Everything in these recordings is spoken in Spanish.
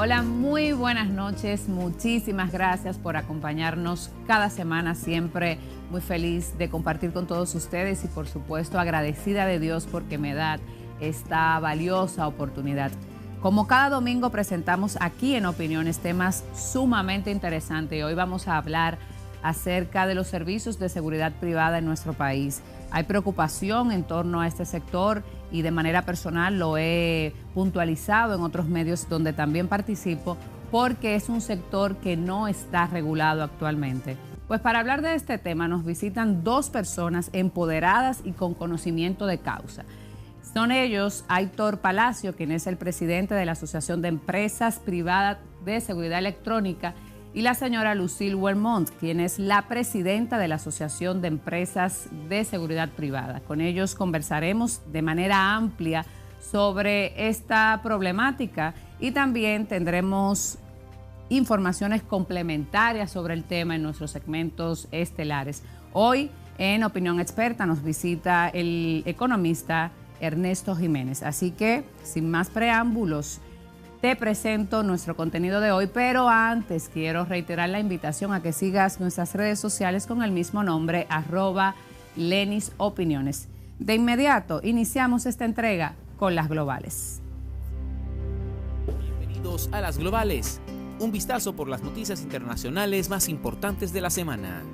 Hola, muy buenas noches. Muchísimas gracias por acompañarnos cada semana. Siempre muy feliz de compartir con todos ustedes y, por supuesto, agradecida de Dios porque me da esta valiosa oportunidad. Como cada domingo presentamos aquí en Opiniones temas sumamente interesantes y hoy vamos a hablar acerca de los servicios de seguridad privada en nuestro país. Hay preocupación en torno a este sector y de manera personal lo he puntualizado en otros medios donde también participo porque es un sector que no está regulado actualmente. Pues para hablar de este tema nos visitan dos personas empoderadas y con conocimiento de causa. Son ellos Aitor Palacio, quien es el presidente de la Asociación de Empresas Privadas de Seguridad Electrónica, y la señora Lucille Wermont, quien es la presidenta de la Asociación de Empresas de Seguridad Privada. Con ellos conversaremos de manera amplia sobre esta problemática y también tendremos informaciones complementarias sobre el tema en nuestros segmentos estelares. Hoy, en Opinión Experta, nos visita el economista Ernesto Jiménez. Así que, sin más preámbulos, te presento nuestro contenido de hoy, pero antes quiero reiterar la invitación a que sigas nuestras redes sociales con el mismo nombre, @LenisOpiniones. De inmediato, iniciamos esta entrega con las globales. Bienvenidos a las globales, un vistazo por las noticias internacionales más importantes de la semana.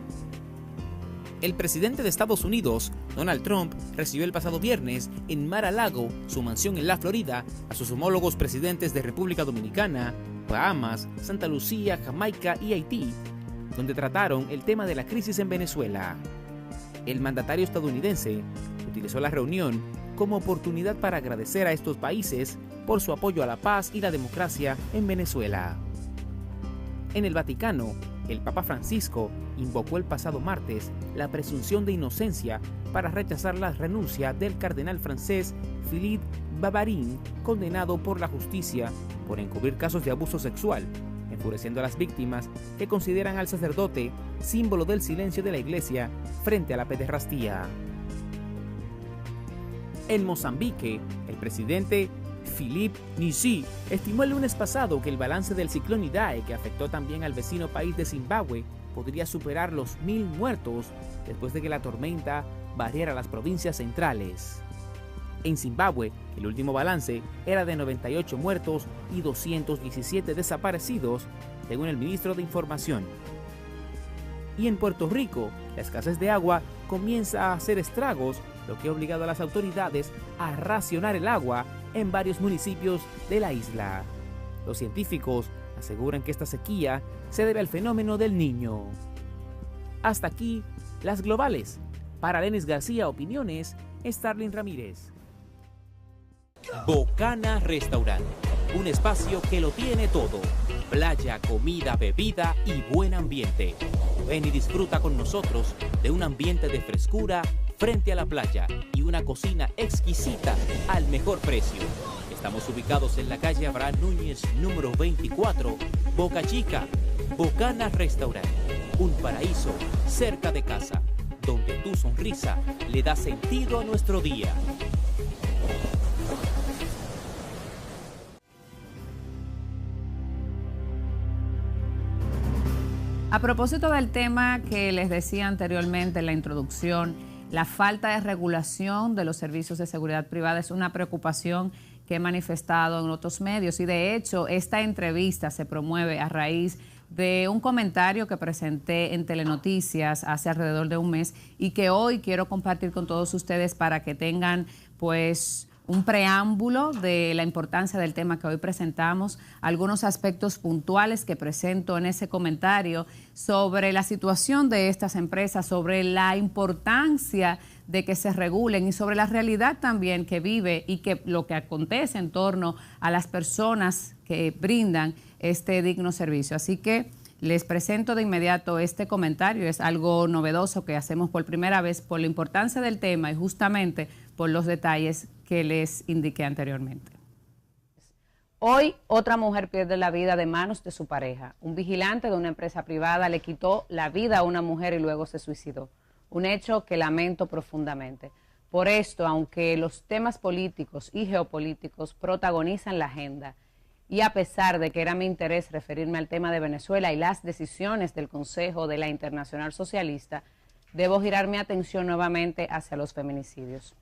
El presidente de Estados Unidos, Donald Trump, recibió el pasado viernes en Mar-a-Lago, su mansión en la Florida, a sus homólogos presidentes de República Dominicana, Bahamas, Santa Lucía, Jamaica y Haití, donde trataron el tema de la crisis en Venezuela. El mandatario estadounidense utilizó la reunión como oportunidad para agradecer a estos países por su apoyo a la paz y la democracia en Venezuela. En el Vaticano, el Papa Francisco invocó el pasado martes la presunción de inocencia para rechazar la renuncia del cardenal francés Philippe Bavarin, condenado por la justicia por encubrir casos de abuso sexual, enfureciendo a las víctimas que consideran al sacerdote símbolo del silencio de la Iglesia frente a la pederastía. En Mozambique, el presidente Philippe Nyusi estimó el lunes pasado que el balance del ciclón Idai, que afectó también al vecino país de Zimbabue, podría superar los 1000 muertos después de que la tormenta barriera las provincias centrales. En Zimbabue, el último balance era de 98 muertos y 217 desaparecidos, según el ministro de Información. Y en Puerto Rico, la escasez de agua comienza a hacer estragos, lo que ha obligado a las autoridades a racionar el agua en varios municipios de la isla. Los científicos aseguran que esta sequía se debe al fenómeno del Niño. Hasta aquí, las globales. Para Lenis García Opiniones, Starling Ramírez. Bocana Restaurant, un espacio que lo tiene todo. Playa, comida, bebida y buen ambiente. Ven y disfruta con nosotros de un ambiente de frescura frente a la playa y una cocina exquisita al mejor precio. Estamos ubicados en la calle Abraham Núñez, número 24, Boca Chica. Bocana Restaurant, un paraíso cerca de casa, donde tu sonrisa le da sentido a nuestro día. A propósito del tema que les decía anteriormente en la introducción, la falta de regulación de los servicios de seguridad privada es una preocupación que he manifestado en otros medios y de hecho esta entrevista se promueve a raíz de un comentario que presenté en Telenoticias hace alrededor de un mes y que hoy quiero compartir con todos ustedes para que tengan pues un preámbulo de la importancia del tema que hoy presentamos, algunos aspectos puntuales que presento en ese comentario sobre la situación de estas empresas, sobre la importancia de que se regulen y sobre la realidad también que vive y que lo que acontece en torno a las personas que brindan este digno servicio. Así que les presento de inmediato este comentario. Es algo novedoso que hacemos por primera vez por la importancia del tema y justamente por los detalles que les indiqué anteriormente. Hoy, otra mujer pierde la vida de manos de su pareja. Un vigilante de una empresa privada le quitó la vida a una mujer y luego se suicidó. Un hecho que lamento profundamente. Por esto, aunque los temas políticos y geopolíticos protagonizan la agenda, y a pesar de que era mi interés referirme al tema de Venezuela y las decisiones del Consejo de la Internacional Socialista, debo girar mi atención nuevamente hacia los feminicidios.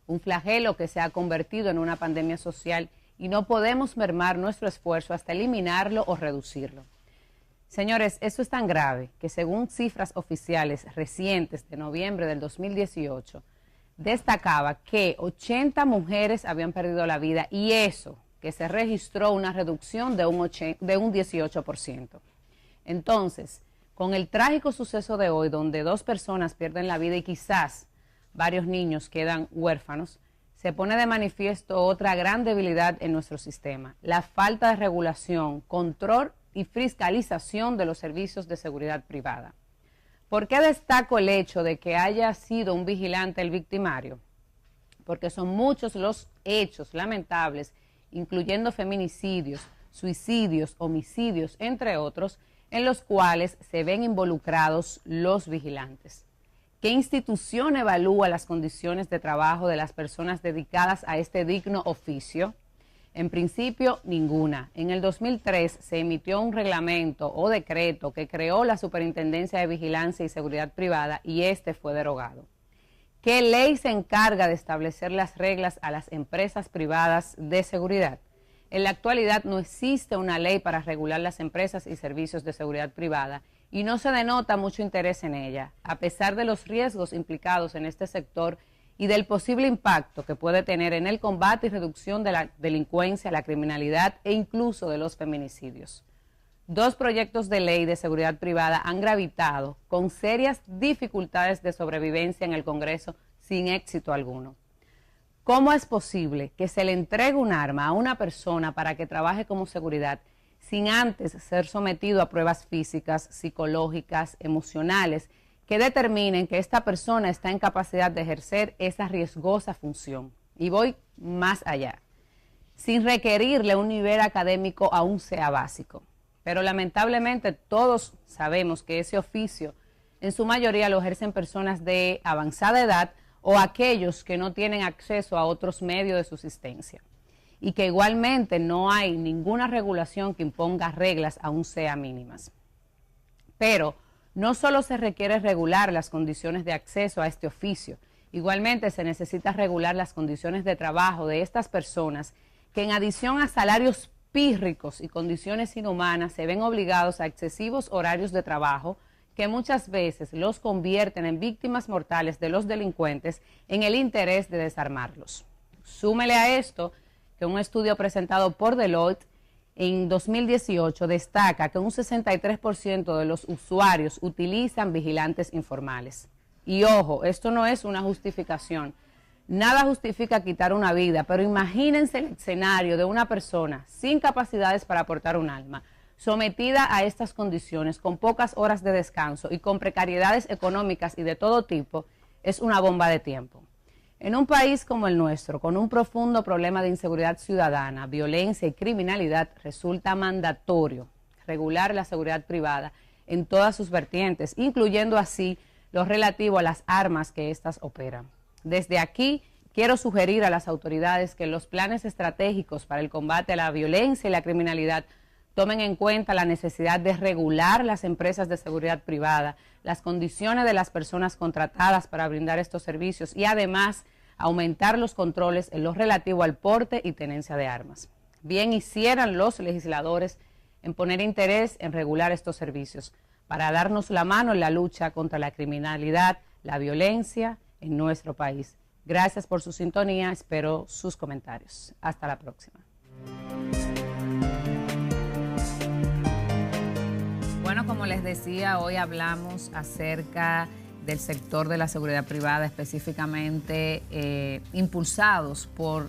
Un flagelo que se ha convertido en una pandemia social y no podemos mermar nuestro esfuerzo hasta eliminarlo o reducirlo. Señores, esto es tan grave que según cifras oficiales recientes de noviembre del 2018, destacaba que 80 mujeres habían perdido la vida y eso que se registró una reducción de un 18%. Entonces, con el trágico suceso de hoy, donde 2 personas pierden la vida y quizás varios niños quedan huérfanos, se pone de manifiesto otra gran debilidad en nuestro sistema: la falta de regulación, control y fiscalización de los servicios de seguridad privada. ¿Por qué destaco el hecho de que haya sido un vigilante el victimario? Porque son muchos los hechos lamentables, incluyendo feminicidios, suicidios, homicidios, entre otros, en los cuales se ven involucrados los vigilantes. ¿Qué institución evalúa las condiciones de trabajo de las personas dedicadas a este digno oficio? En principio, ninguna. En el 2003 se emitió un reglamento o decreto que creó la Superintendencia de Vigilancia y Seguridad Privada y este fue derogado. ¿Qué ley se encarga de establecer las reglas a las empresas privadas de seguridad? En la actualidad no existe una ley para regular las empresas y servicios de seguridad privada y no se denota mucho interés en ella, a pesar de los riesgos implicados en este sector y del posible impacto que puede tener en el combate y reducción de la delincuencia, la criminalidad e incluso de los feminicidios. 2 proyectos de ley de seguridad privada han gravitado con serias dificultades de sobrevivencia en el Congreso sin éxito alguno. ¿Cómo es posible que se le entregue un arma a una persona para que trabaje como seguridad sin antes ser sometido a pruebas físicas, psicológicas, emocionales, que determinen que esta persona está en capacidad de ejercer esa riesgosa función? Y voy más allá, sin requerirle un nivel académico aún sea básico. Pero lamentablemente todos sabemos que ese oficio en su mayoría lo ejercen personas de avanzada edad o aquellos que no tienen acceso a otros medios de subsistencia. Y que igualmente no hay ninguna regulación que imponga reglas aún sea mínimas. Pero no solo se requiere regular las condiciones de acceso a este oficio, igualmente se necesita regular las condiciones de trabajo de estas personas que en adición a salarios pírricos y condiciones inhumanas se ven obligados a excesivos horarios de trabajo que muchas veces los convierten en víctimas mortales de los delincuentes en el interés de desarmarlos. Súmele a esto que un estudio presentado por Deloitte en 2018 destaca que un 63% de los usuarios utilizan vigilantes informales. Y ojo, esto no es una justificación. Nada justifica quitar una vida, pero imagínense el escenario de una persona sin capacidades para aportar un alma, sometida a estas condiciones, con pocas horas de descanso y con precariedades económicas y de todo tipo, es una bomba de tiempo. En un país como el nuestro, con un profundo problema de inseguridad ciudadana, violencia y criminalidad, resulta mandatorio regular la seguridad privada en todas sus vertientes, incluyendo así lo relativo a las armas que éstas operan. Desde aquí quiero sugerir a las autoridades que los planes estratégicos para el combate a la violencia y la criminalidad tomen en cuenta la necesidad de regular las empresas de seguridad privada, las condiciones de las personas contratadas para brindar estos servicios y además aumentar los controles en lo relativo al porte y tenencia de armas. Bien hicieran los legisladores en poner interés en regular estos servicios para darnos la mano en la lucha contra la criminalidad, la violencia en nuestro país. Gracias por su sintonía, espero sus comentarios. Hasta la próxima. Bueno, como les decía, hoy hablamos acerca del sector de la seguridad privada, específicamente impulsados por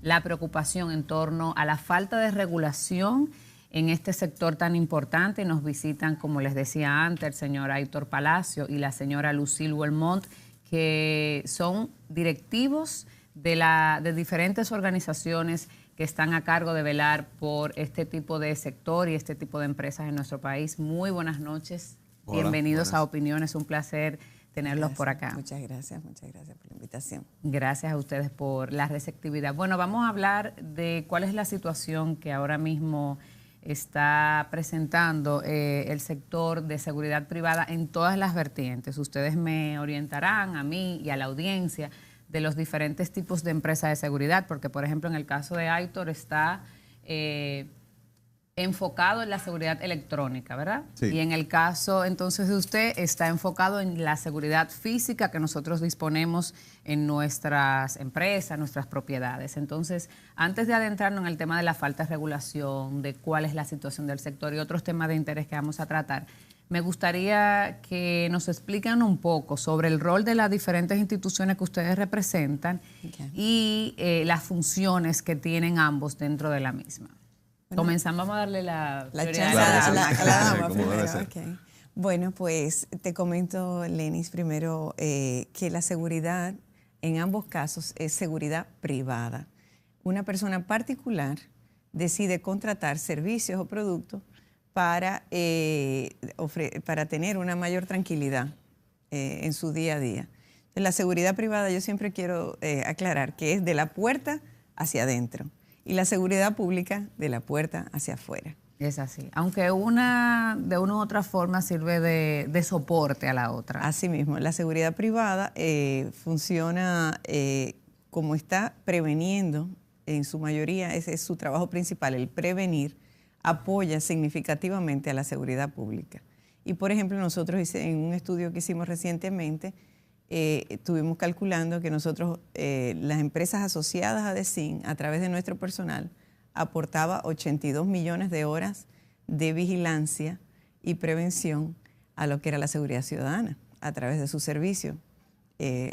la preocupación en torno a la falta de regulación en este sector tan importante. Nos visitan, como les decía antes, el señor Aitor Palacio y la señora Lucille Wilmont, que son directivos de diferentes organizaciones que están a cargo de velar por este tipo de sector y este tipo de empresas en nuestro país. Muy buenas noches. Hola, bienvenidos a Opiniones, un placer tenerlos por acá. Muchas gracias por la invitación. Gracias a ustedes por la receptividad. Bueno, vamos a hablar de cuál es la situación que ahora mismo está presentando el sector de seguridad privada en todas las vertientes. Ustedes me orientarán a mí y a la audiencia de los diferentes tipos de empresas de seguridad, porque por ejemplo en el caso de Aitor está enfocado en la seguridad electrónica, ¿verdad? Sí. Y en el caso entonces de usted está enfocado en la seguridad física que nosotros disponemos en nuestras empresas, nuestras propiedades. Entonces, antes de adentrarnos en el tema de la falta de regulación, de cuál es la situación del sector y otros temas de interés que vamos a tratar, me gustaría que nos expliquen un poco sobre el rol de las diferentes instituciones que ustedes representan y las funciones que tienen ambos dentro de la misma. Bueno, comenzamos, vamos a darle la chance a la dama primero. Okay. Bueno, pues te comento, Lenis, primero que la seguridad en ambos casos es seguridad privada. Una persona particular decide contratar servicios o productos para tener una mayor tranquilidad en su día a día. En la seguridad privada yo siempre quiero aclarar que es de la puerta hacia adentro y la seguridad pública de la puerta hacia afuera. Es así, aunque una de una u otra forma sirve de soporte a la otra. Así mismo, la seguridad privada funciona como está preveniendo, en su mayoría ese es su trabajo principal, el prevenir, apoya significativamente a la seguridad pública. Y por ejemplo, nosotros en un estudio que hicimos recientemente, estuvimos calculando que nosotros, las empresas asociadas a DECIN, a través de nuestro personal, aportaba 82 millones de horas de vigilancia y prevención a lo que era la seguridad ciudadana, a través de su servicio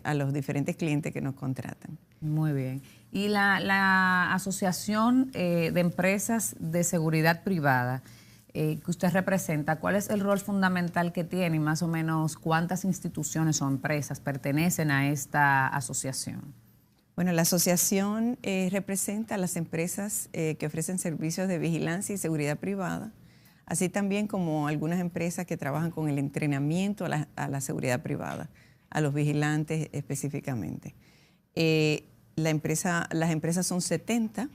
a los diferentes clientes que nos contratan. Muy bien. Y la Asociación de Empresas de Seguridad Privada que usted representa, ¿cuál es el rol fundamental que tiene y más o menos cuántas instituciones o empresas pertenecen a esta asociación? Bueno, la asociación representa a las empresas que ofrecen servicios de vigilancia y seguridad privada, así también como algunas empresas que trabajan con el entrenamiento a la seguridad privada, a los vigilantes específicamente. Las empresas son 70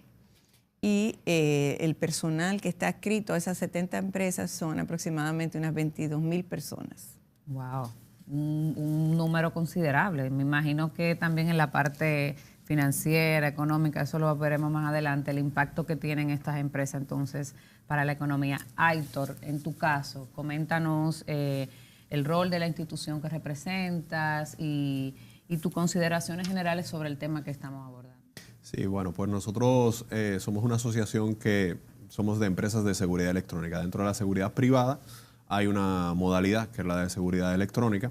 y el personal que está adscrito a esas 70 empresas son aproximadamente unas 22,000 personas. ¡Wow! Un número considerable. Me imagino que también en la parte financiera, económica, eso lo veremos más adelante, el impacto que tienen estas empresas entonces para la economía. Aitor, en tu caso, coméntanos el rol de la institución que representas y tus consideraciones generales sobre el tema que estamos abordando. Sí, bueno, pues nosotros somos una asociación que somos de empresas de seguridad electrónica. Dentro de la seguridad privada hay una modalidad que es la de seguridad electrónica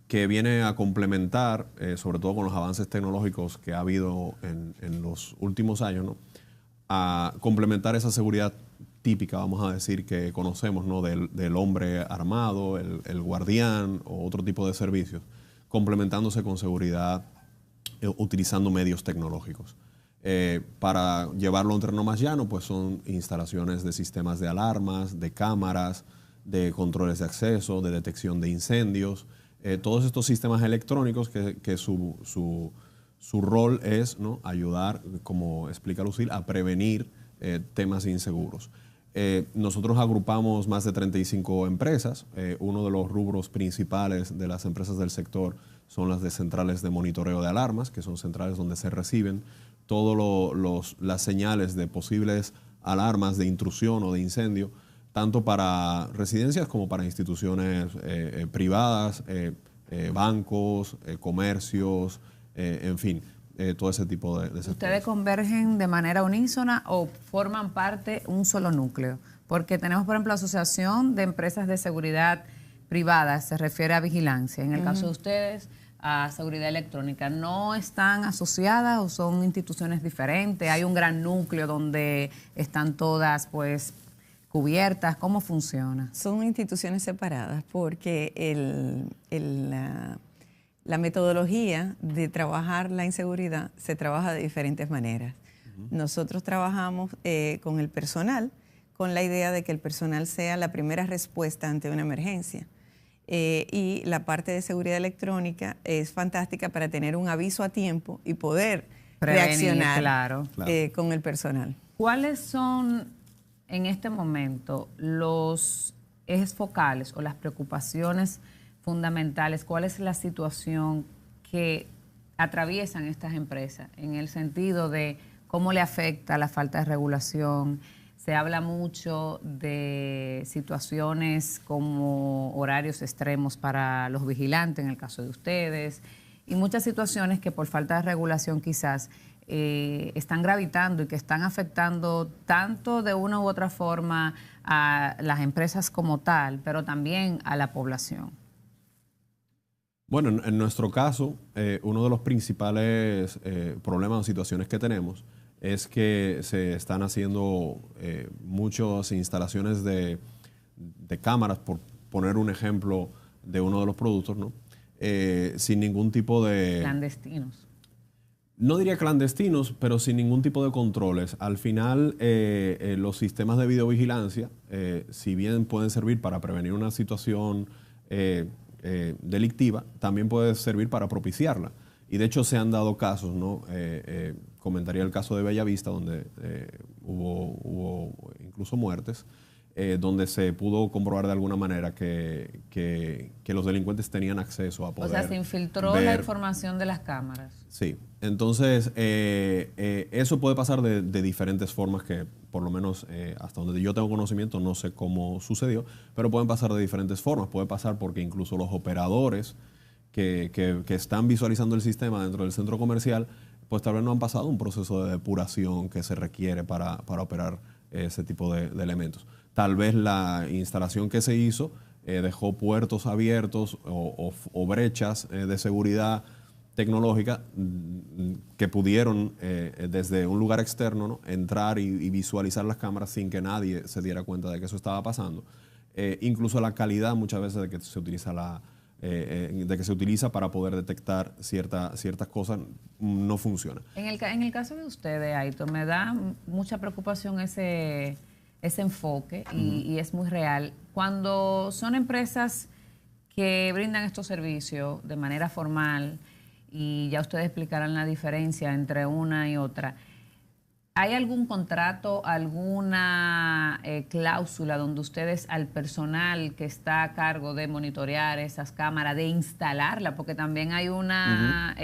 que viene a complementar, sobre todo con los avances tecnológicos que ha habido en los últimos años, ¿no? A complementar esa seguridad típica, vamos a decir, que conocemos, ¿no? del hombre armado, el guardián o otro tipo de servicios, complementándose con seguridad utilizando medios tecnológicos. Para llevarlo a un terreno más llano, pues son instalaciones de sistemas de alarmas, de cámaras, de controles de acceso, de detección de incendios, todos estos sistemas electrónicos que su rol es, ¿no? ayudar, como explica Lucille, a prevenir temas inseguros. Nosotros agrupamos más de 35 empresas. Uno de los rubros principales de las empresas del sector son las de centrales de monitoreo de alarmas, que son centrales donde se reciben todas las señales de posibles alarmas de intrusión o de incendio, tanto para residencias como para instituciones privadas, bancos, comercios, en fin, todo ese tipo de sectores. ¿Ustedes convergen de manera unísona o forman parte un solo núcleo? Porque tenemos, por ejemplo, la Asociación de Empresas de Seguridad Privada, se refiere a vigilancia. En el caso de ustedes, a seguridad electrónica. ¿No están asociadas o son instituciones diferentes? ¿Hay un gran núcleo donde están todas, pues, cubiertas? ¿Cómo funciona? Son instituciones separadas porque la metodología de trabajar la inseguridad se trabaja de diferentes maneras. Nosotros trabajamos con el personal, con la idea de que el personal sea la primera respuesta ante una emergencia. Y la parte de seguridad electrónica es fantástica para tener un aviso a tiempo y poder reaccionar claro. Con el personal. ¿Cuáles son en este momento los ejes focales o las preocupaciones fundamentales? ¿Cuál es la situación que atraviesan estas empresas en el sentido de cómo le afecta la falta de regulación? Se habla mucho de situaciones como horarios extremos para los vigilantes, en el caso de ustedes, y muchas situaciones que por falta de regulación quizás están gravitando y que están afectando tanto de una u otra forma a las empresas como tal, pero también a la población. Bueno, en nuestro caso, uno de los principales problemas o situaciones que tenemos es que se están haciendo muchas instalaciones de cámaras, por poner un ejemplo de uno de los productos, ¿no? Sin ningún tipo de... Clandestinos. No diría clandestinos, pero sin ningún tipo de controles. Al final, los sistemas de videovigilancia, si bien pueden servir para prevenir una situación delictiva, también puede servir para propiciarla. Y de hecho se han dado casos, ¿no? Comentaría el caso de Bellavista, donde hubo incluso muertes, donde se pudo comprobar de alguna manera que los delincuentes tenían acceso a poder. O sea, se infiltró la información de las cámaras. Sí. Entonces, eso puede pasar de diferentes formas que, por lo menos hasta donde yo tengo conocimiento, no sé cómo sucedió, pero pueden pasar de diferentes formas. Puede pasar porque incluso los operadores que están visualizando el sistema dentro del centro comercial, pues tal vez no han pasado un proceso de depuración que se requiere para operar ese tipo de elementos. Tal vez la instalación que se hizo dejó puertos abiertos o brechas de seguridad tecnológica que pudieron desde un lugar externo, ¿no?, entrar y visualizar las cámaras sin que nadie se diera cuenta de que eso estaba pasando. Incluso la calidad muchas veces de que se utiliza para poder detectar ciertas cosas no funciona. En el caso de ustedes, Aitor, me da mucha preocupación ese enfoque y es muy real. Cuando son empresas que brindan estos servicios de manera formal, y ya ustedes explicarán la diferencia entre una y otra, ¿hay algún contrato, alguna cláusula donde ustedes al personal que está a cargo de monitorear esas cámaras, de instalarla? Porque también hay una...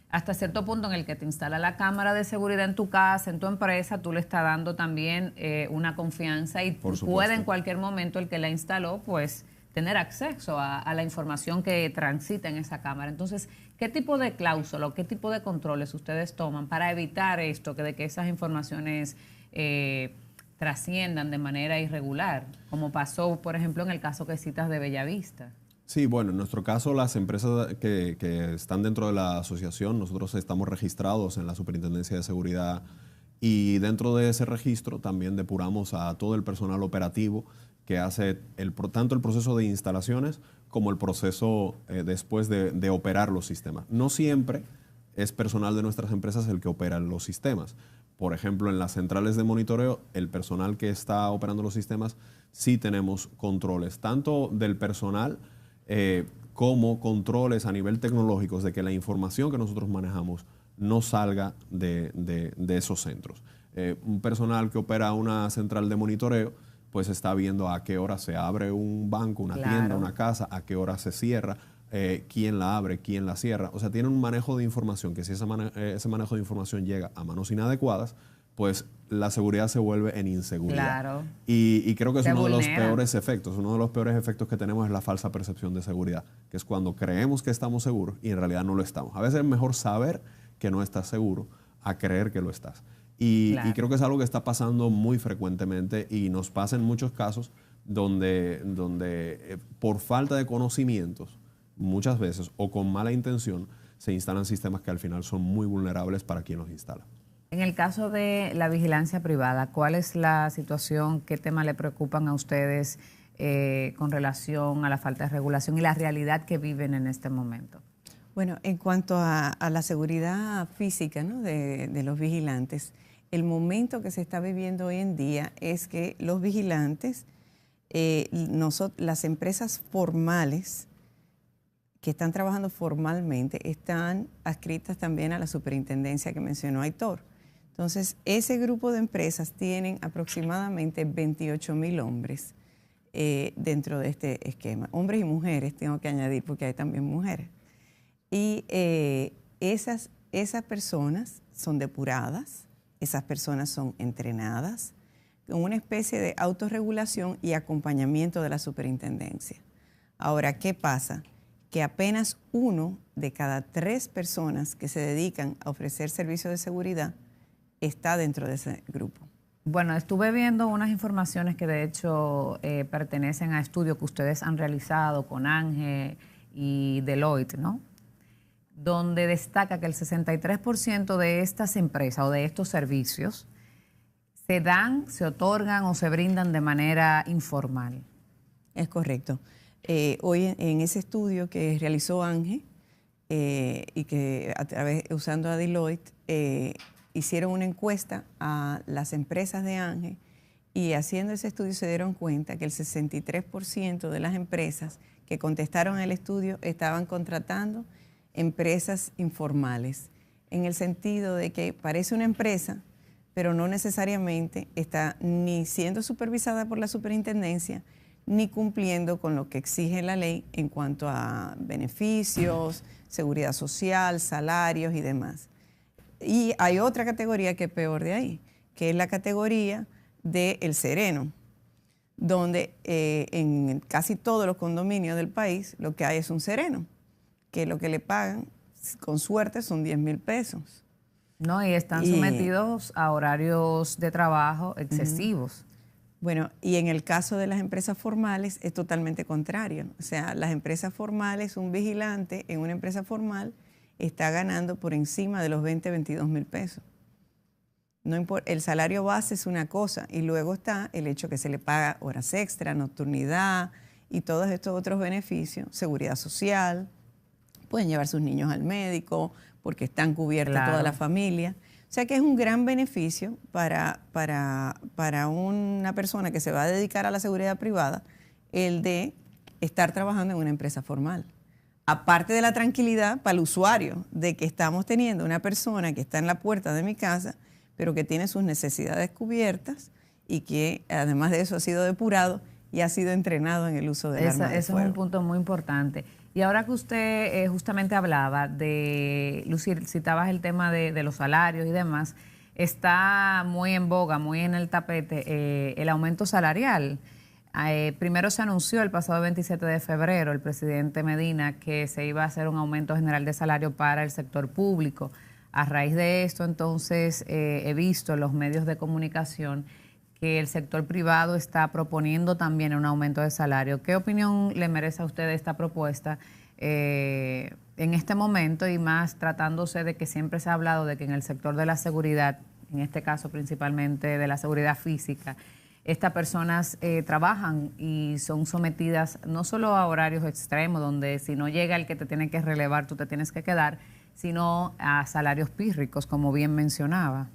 hasta cierto punto en el que te instala la cámara de seguridad en tu casa, en tu empresa, tú le estás dando también una confianza y puede en cualquier momento el que la instaló, pues, tener acceso a la información que transita en esa cámara. Entonces, ¿qué tipo de cláusula o qué tipo de controles ustedes toman para evitar esto, de que esas informaciones trasciendan de manera irregular, como pasó, por ejemplo, en el caso que citas de Bellavista? Sí, bueno, en nuestro caso las empresas que están dentro de la asociación, nosotros estamos registrados en la Superintendencia de Seguridad y dentro de ese registro también depuramos a todo el personal operativo que hace tanto el proceso de instalaciones como el proceso después de operar los sistemas. No siempre es personal de nuestras empresas el que opera los sistemas. Por ejemplo, en las centrales de monitoreo, el personal que está operando los sistemas, sí tenemos controles, tanto del personal como controles a nivel tecnológico de que la información que nosotros manejamos no salga de esos centros. Un personal que opera una central de monitoreo pues está viendo a qué hora se abre un banco, una tienda, una casa, a qué hora se cierra, quién la abre, quién la cierra. O sea, tiene un manejo de información que si ese manejo de información llega a manos inadecuadas, pues la seguridad se vuelve en inseguridad. Claro. Y creo que es uno de los peores efectos. Uno de los peores efectos que tenemos es la falsa percepción de seguridad, que es cuando creemos que estamos seguros y en realidad no lo estamos. A veces es mejor saber que no estás seguro a creer que lo estás. Y creo que es algo que está pasando muy frecuentemente y nos pasa en muchos casos donde por falta de conocimientos, muchas veces, o con mala intención, se instalan sistemas que al final son muy vulnerables para quien los instala. En el caso de la vigilancia privada, ¿cuál es la situación? ¿Qué temas le preocupan a ustedes con relación a la falta de regulación y la realidad que viven en este momento? Bueno, en cuanto a la seguridad física, ¿no?, de los vigilantes, el momento que se está viviendo hoy en día es que los vigilantes Las empresas formales que están trabajando formalmente están adscritas también a la superintendencia que mencionó Aitor. Entonces, ese grupo de empresas tienen aproximadamente 28,000 hombres dentro de este esquema. Hombres y mujeres, tengo que añadir, porque hay también mujeres. Y esas personas son depuradas, esas personas son entrenadas, con una especie de autorregulación y acompañamiento de la superintendencia. Ahora, ¿qué pasa? Que apenas 1 de cada 3 personas que se dedican a ofrecer servicios de seguridad está dentro de ese grupo. Bueno, estuve viendo unas informaciones que de hecho pertenecen a estudios que ustedes han realizado con ANGE y Deloitte, ¿no? Donde destaca que el 63% de estas empresas o de estos servicios se dan, se otorgan o se brindan de manera informal. Es correcto. Hoy en ese estudio que realizó ANGE y que usando a Deloitte, hicieron una encuesta a las empresas de ANGE y haciendo ese estudio se dieron cuenta que el 63% de las empresas que contestaron el estudio estaban contratando empresas informales, en el sentido de que parece una empresa, pero no necesariamente está ni siendo supervisada por la superintendencia, ni cumpliendo con lo que exige la ley en cuanto a beneficios, seguridad social, salarios y demás. Y hay otra categoría que es peor de ahí, que es la categoría del sereno, donde en casi todos los condominios del país lo que hay es un sereno, que lo que le pagan, con suerte, son 10,000 pesos. No, y están sometidos a horarios de trabajo excesivos. Bueno, y en el caso de las empresas formales es totalmente contrario. O sea, las empresas formales, un vigilante en una empresa formal está ganando por encima de los 22,000 pesos. No importa, el salario base es una cosa y luego está el hecho que se le paga horas extra, nocturnidad y todos estos otros beneficios, seguridad social, pueden llevar sus niños al médico porque están cubiertas toda la familia. O sea que es un gran beneficio para una persona que se va a dedicar a la seguridad privada el de estar trabajando en una empresa formal. Aparte de la tranquilidad para el usuario de que estamos teniendo una persona que está en la puerta de mi casa, pero que tiene sus necesidades cubiertas y que además de eso ha sido depurado y ha sido entrenado en el uso del arma de fuego. Eso es un punto muy importante. Y ahora que usted justamente hablaba de, Lucy, citabas el tema de los salarios y demás, está muy en boga, muy en el tapete el aumento salarial. Primero se anunció el pasado 27 de febrero, el presidente Medina, que se iba a hacer un aumento general de salario para el sector público. A raíz de esto, entonces, he visto en los medios de comunicación que el sector privado está proponiendo también un aumento de salario. ¿Qué opinión le merece a usted esta propuesta en este momento y más tratándose de que siempre se ha hablado de que en el sector de la seguridad, en este caso principalmente de la seguridad física, estas personas trabajan y son sometidas no solo a horarios extremos, donde si no llega el que te tiene que relevar, tú te tienes que quedar, sino a salarios pírricos, como bien mencionaba?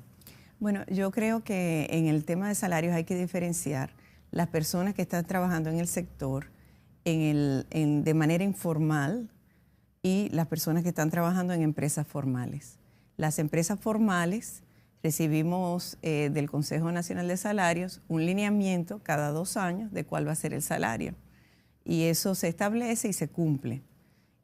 Bueno, yo creo que en el tema de salarios hay que diferenciar las personas que están trabajando en el sector de manera informal y las personas que están trabajando en empresas formales. Las empresas formales recibimos del Consejo Nacional de Salarios un lineamiento cada 2 años de cuál va a ser el salario. Y eso se establece y se cumple.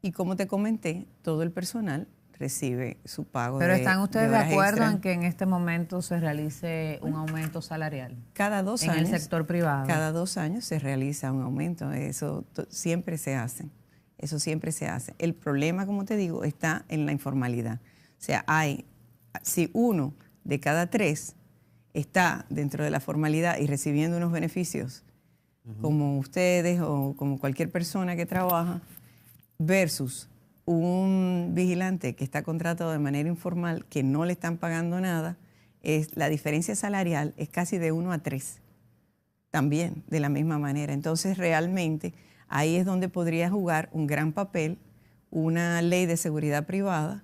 Y como te comenté, todo el personal recibe su pago. ¿Pero están ustedes de acuerdo extra en que en este momento se realice un aumento salarial? Cada 2 años. En el sector privado. Cada 2 años se realiza un aumento. Eso siempre se hace. Eso siempre se hace. El problema, como te digo, está en la informalidad. O sea, si 1 de cada 3 está dentro de la formalidad y recibiendo unos beneficios como ustedes o como cualquier persona que trabaja, versus un vigilante que está contratado de manera informal, que no le están pagando nada, la diferencia salarial es casi de 1 a 3, también de la misma manera. Entonces realmente ahí es donde podría jugar un gran papel una ley de seguridad privada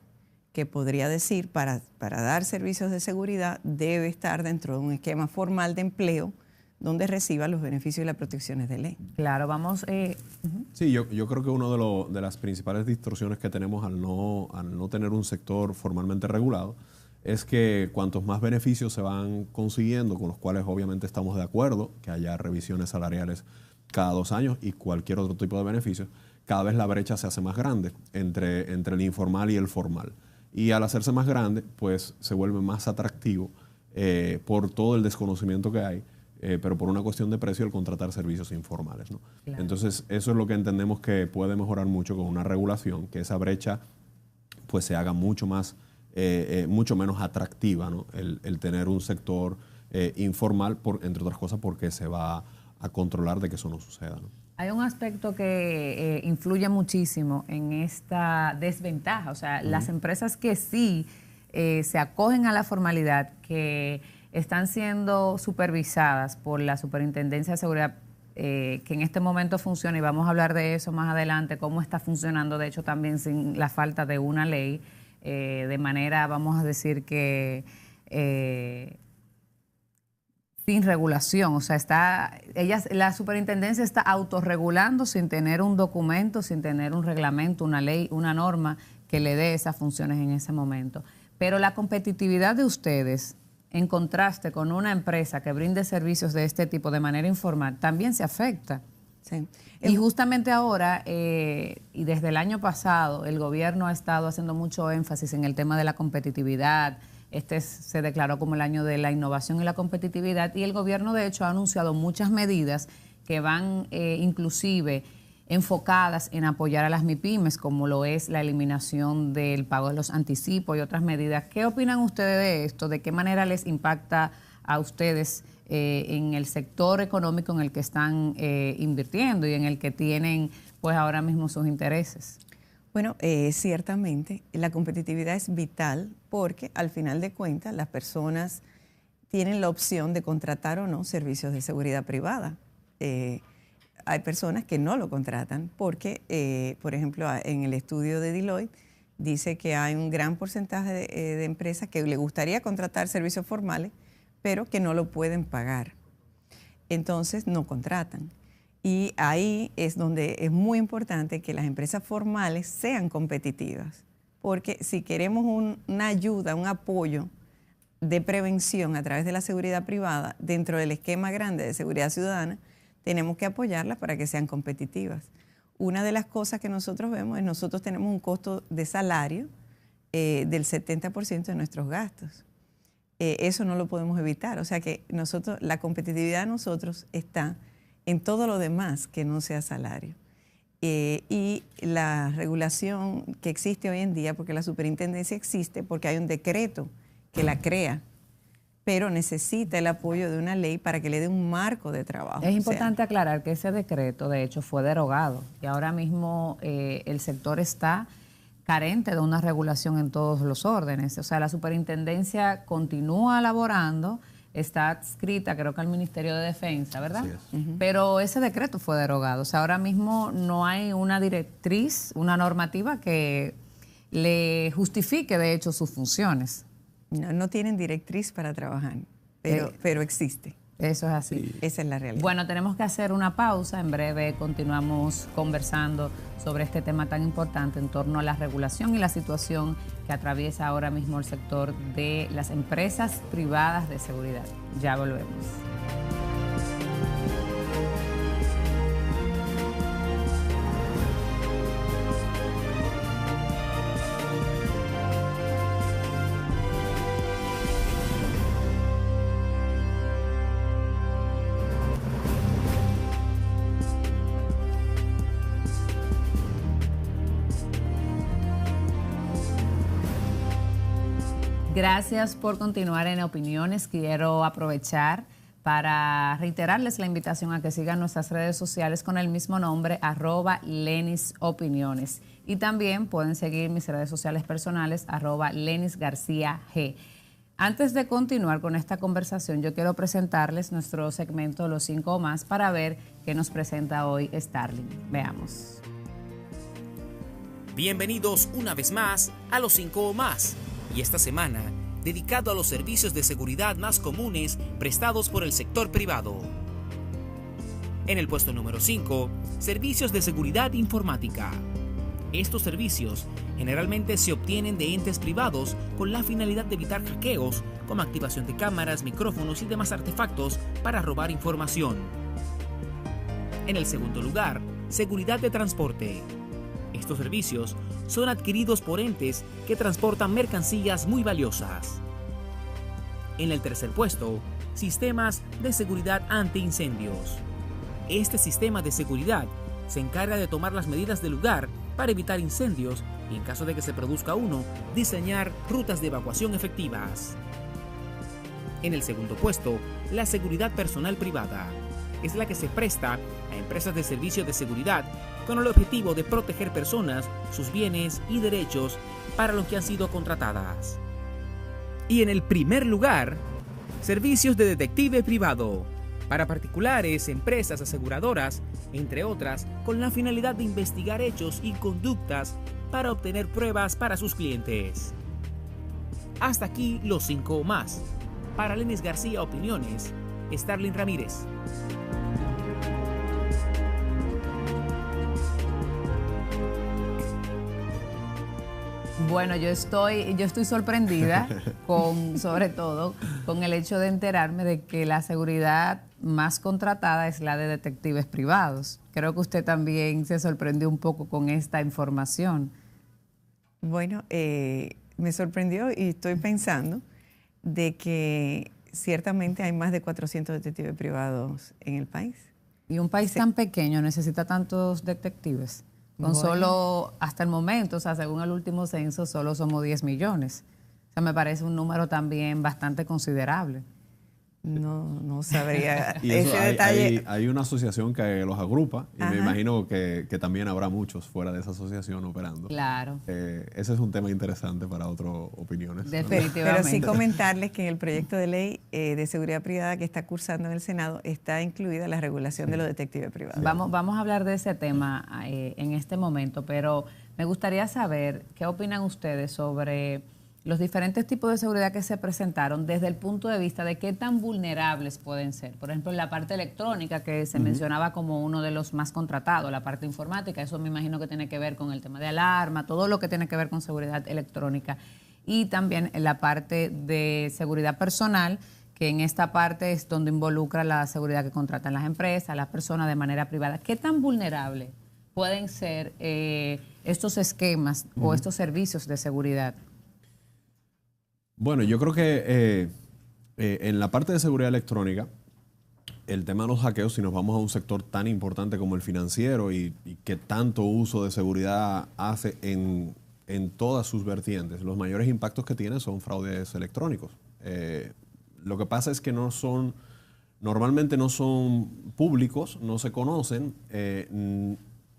que podría decir para dar servicios de seguridad debe estar dentro de un esquema formal de empleo donde reciba los beneficios y las protecciones de ley. Claro, vamos... Sí, yo creo que una de las principales distorsiones que tenemos al no tener un sector formalmente regulado es que cuantos más beneficios se van consiguiendo, con los cuales obviamente estamos de acuerdo, que haya revisiones salariales cada 2 años y cualquier otro tipo de beneficios, cada vez la brecha se hace más grande entre el informal y el formal. Y al hacerse más grande, pues se vuelve más atractivo por todo el desconocimiento que hay, pero por una cuestión de precio el contratar servicios informales, ¿no? Claro. Entonces, eso es lo que entendemos que puede mejorar mucho con una regulación, que esa brecha pues se haga mucho menos atractiva, ¿no? El tener un sector informal, entre otras cosas, porque se va a controlar de que eso no suceda, ¿no? Hay un aspecto que influye muchísimo en esta desventaja. O sea, las empresas que sí se acogen a la formalidad, que están siendo supervisadas por la Superintendencia de Seguridad, que en este momento funciona, y vamos a hablar de eso más adelante, cómo está funcionando, de hecho, también sin la falta de una ley, de manera, vamos a decir que... sin regulación, o sea, la superintendencia está autorregulando sin tener un documento, sin tener un reglamento, una ley, una norma que le dé esas funciones en ese momento. Pero la competitividad de ustedes, en contraste con una empresa que brinde servicios de este tipo de manera informal, también se afecta. Sí. Y justamente ahora, y desde el año pasado, el gobierno ha estado haciendo mucho énfasis en el tema de la competitividad. Se declaró como el año de la innovación y la competitividad, y el gobierno de hecho ha anunciado muchas medidas que van inclusive enfocadas en apoyar a las MIPYMES, como lo es la eliminación del pago de los anticipos y otras medidas. ¿Qué opinan ustedes de esto? ¿De qué manera les impacta a ustedes en el sector económico en el que están invirtiendo y en el que tienen pues ahora mismo sus intereses? Bueno, ciertamente la competitividad es vital porque al final de cuentas las personas tienen la opción de contratar o no servicios de seguridad privada. Hay personas que no lo contratan porque, por ejemplo, en el estudio de Deloitte dice que hay un gran porcentaje de empresas que le gustaría contratar servicios formales, pero que no lo pueden pagar. Entonces no contratan. Y ahí es donde es muy importante que las empresas formales sean competitivas, porque si queremos una ayuda, un apoyo de prevención a través de la seguridad privada dentro del esquema grande de seguridad ciudadana, tenemos que apoyarlas para que sean competitivas. Una de las cosas que nosotros vemos es nosotros tenemos un costo de salario del 70% de nuestros gastos. Eso no lo podemos evitar, o sea que la competitividad de nosotros está en todo lo demás que no sea salario. Y la regulación que existe hoy en día, porque la superintendencia existe, porque hay un decreto que la crea, pero necesita el apoyo de una ley para que le dé un marco de trabajo. Es importante aclarar que ese decreto, de hecho, fue derogado y ahora mismo el sector está carente de una regulación en todos los órdenes. O sea, la superintendencia continúa elaborando. Está adscrita, creo que al Ministerio de Defensa, ¿verdad? Pero ese decreto fue derogado. O sea, ahora mismo no hay una directriz, una normativa que le justifique, de hecho, sus funciones. No tienen directriz para trabajar, pero existe. Eso es así. Sí. Esa es la realidad. Bueno, tenemos que hacer una pausa. En breve continuamos conversando sobre este tema tan importante en torno a la regulación y la situación que atraviesa ahora mismo el sector de las empresas privadas de seguridad. Ya volvemos. Gracias por continuar en Opiniones. Quiero aprovechar para reiterarles la invitación a que sigan nuestras redes sociales con el mismo nombre, @LenisOpiniones. Y también pueden seguir mis redes sociales personales, @LenisGarcíaG. Antes de continuar con esta conversación, yo quiero presentarles nuestro segmento Los 5 o Más para ver qué nos presenta hoy Starling. Veamos. Bienvenidos una vez más a Los 5 o Más. Y esta semana, dedicado a los servicios de seguridad más comunes prestados por el sector privado. En el puesto número 5, servicios de seguridad informática. Estos servicios generalmente se obtienen de entes privados con la finalidad de evitar hackeos, como activación de cámaras, micrófonos y demás artefactos para robar información. En el segundo lugar, seguridad de transporte. Estos servicios son adquiridos por entes que transportan mercancías muy valiosas. En el tercer puesto, sistemas de seguridad antiincendios. Este sistema de seguridad se encarga de tomar las medidas del lugar para evitar incendios y, en caso de que se produzca uno, diseñar rutas de evacuación efectivas. En el segundo puesto, la seguridad personal privada. Es la que se presta a empresas de servicios de seguridad con el objetivo de proteger personas, sus bienes y derechos para los que han sido contratadas. Y en el primer lugar, servicios de detective privado, para particulares, empresas aseguradoras, entre otras, con la finalidad de investigar hechos y conductas para obtener pruebas para sus clientes. Hasta aquí los 5 más. Para Lenis García Opiniones, Starling Ramírez. Bueno, yo estoy sorprendida sobre todo con el hecho de enterarme de que la seguridad más contratada es la de detectives privados. Creo que usted también se sorprendió un poco con esta información. Bueno, me sorprendió y estoy pensando de que ciertamente hay más de 400 detectives privados en el país. Y un país tan pequeño necesita tantos detectives. Con solo, hasta el momento, o sea, según el último censo, solo somos 10 millones. O sea, me parece un número también bastante considerable. No sabría y ese detalle. Hay una asociación que los agrupa y me imagino que también habrá muchos fuera de esa asociación operando. Claro. Ese es un tema interesante para otras opiniones. Definitivamente. Pero sí comentarles que en el proyecto de ley de seguridad privada que está cursando en el Senado está incluida la regulación de los detectives privados. Vamos a hablar de ese tema en este momento, pero me gustaría saber qué opinan ustedes sobre los diferentes tipos de seguridad que se presentaron desde el punto de vista de qué tan vulnerables pueden ser. Por ejemplo, en la parte electrónica, que se mencionaba como uno de los más contratados, la parte informática, eso me imagino que tiene que ver con el tema de alarma, todo lo que tiene que ver con seguridad electrónica. Y también en la parte de seguridad personal, que en esta parte es donde involucra la seguridad que contratan las empresas, las personas de manera privada. ¿Qué tan vulnerables pueden ser estos esquemas o estos servicios de seguridad? Bueno, yo creo que en la parte de seguridad electrónica, el tema de los hackeos, si nos vamos a un sector tan importante como el financiero y que tanto uso de seguridad hace en todas sus vertientes, los mayores impactos que tiene son fraudes electrónicos. Lo que pasa es que normalmente no son públicos, no se conocen,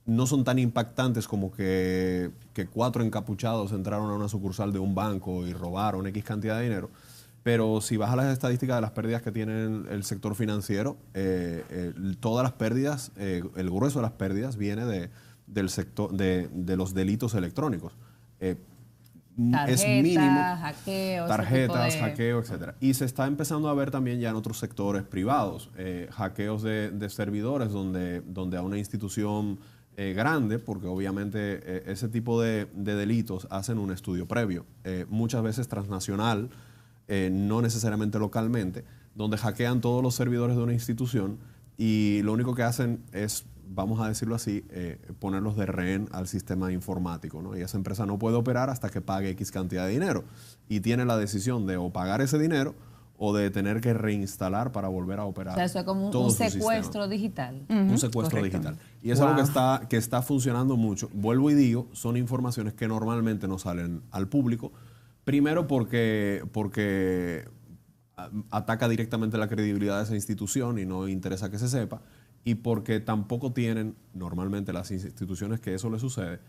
no son tan impactantes como que 4 encapuchados entraron a una sucursal de un banco y robaron X cantidad de dinero. Pero si vas a las estadísticas de las pérdidas que tiene el sector financiero, todas las pérdidas, el grueso de las pérdidas viene del sector de los delitos electrónicos. Tarjetas, es mínimo, hackeos, tarjetas, hackeo, etcétera. Y se está empezando a ver también ya en otros sectores privados, hackeos de servidores donde a una institución grande, porque obviamente ese tipo de delitos hacen un estudio previo, muchas veces transnacional, no necesariamente localmente, donde hackean todos los servidores de una institución y lo único que hacen es, vamos a decirlo así, ponerlos de rehén al sistema informático, ¿no? Y esa empresa no puede operar hasta que pague X cantidad de dinero y tiene la decisión de o pagar ese dinero o de tener que reinstalar para volver a operar. O sea, eso es como un secuestro digital. Un secuestro digital. Y eso es algo que está funcionando mucho. Vuelvo y digo, son informaciones que normalmente no salen al público. Primero porque ataca directamente la credibilidad de esa institución y no interesa que se sepa. Y porque tampoco tienen, normalmente las instituciones que eso les sucede,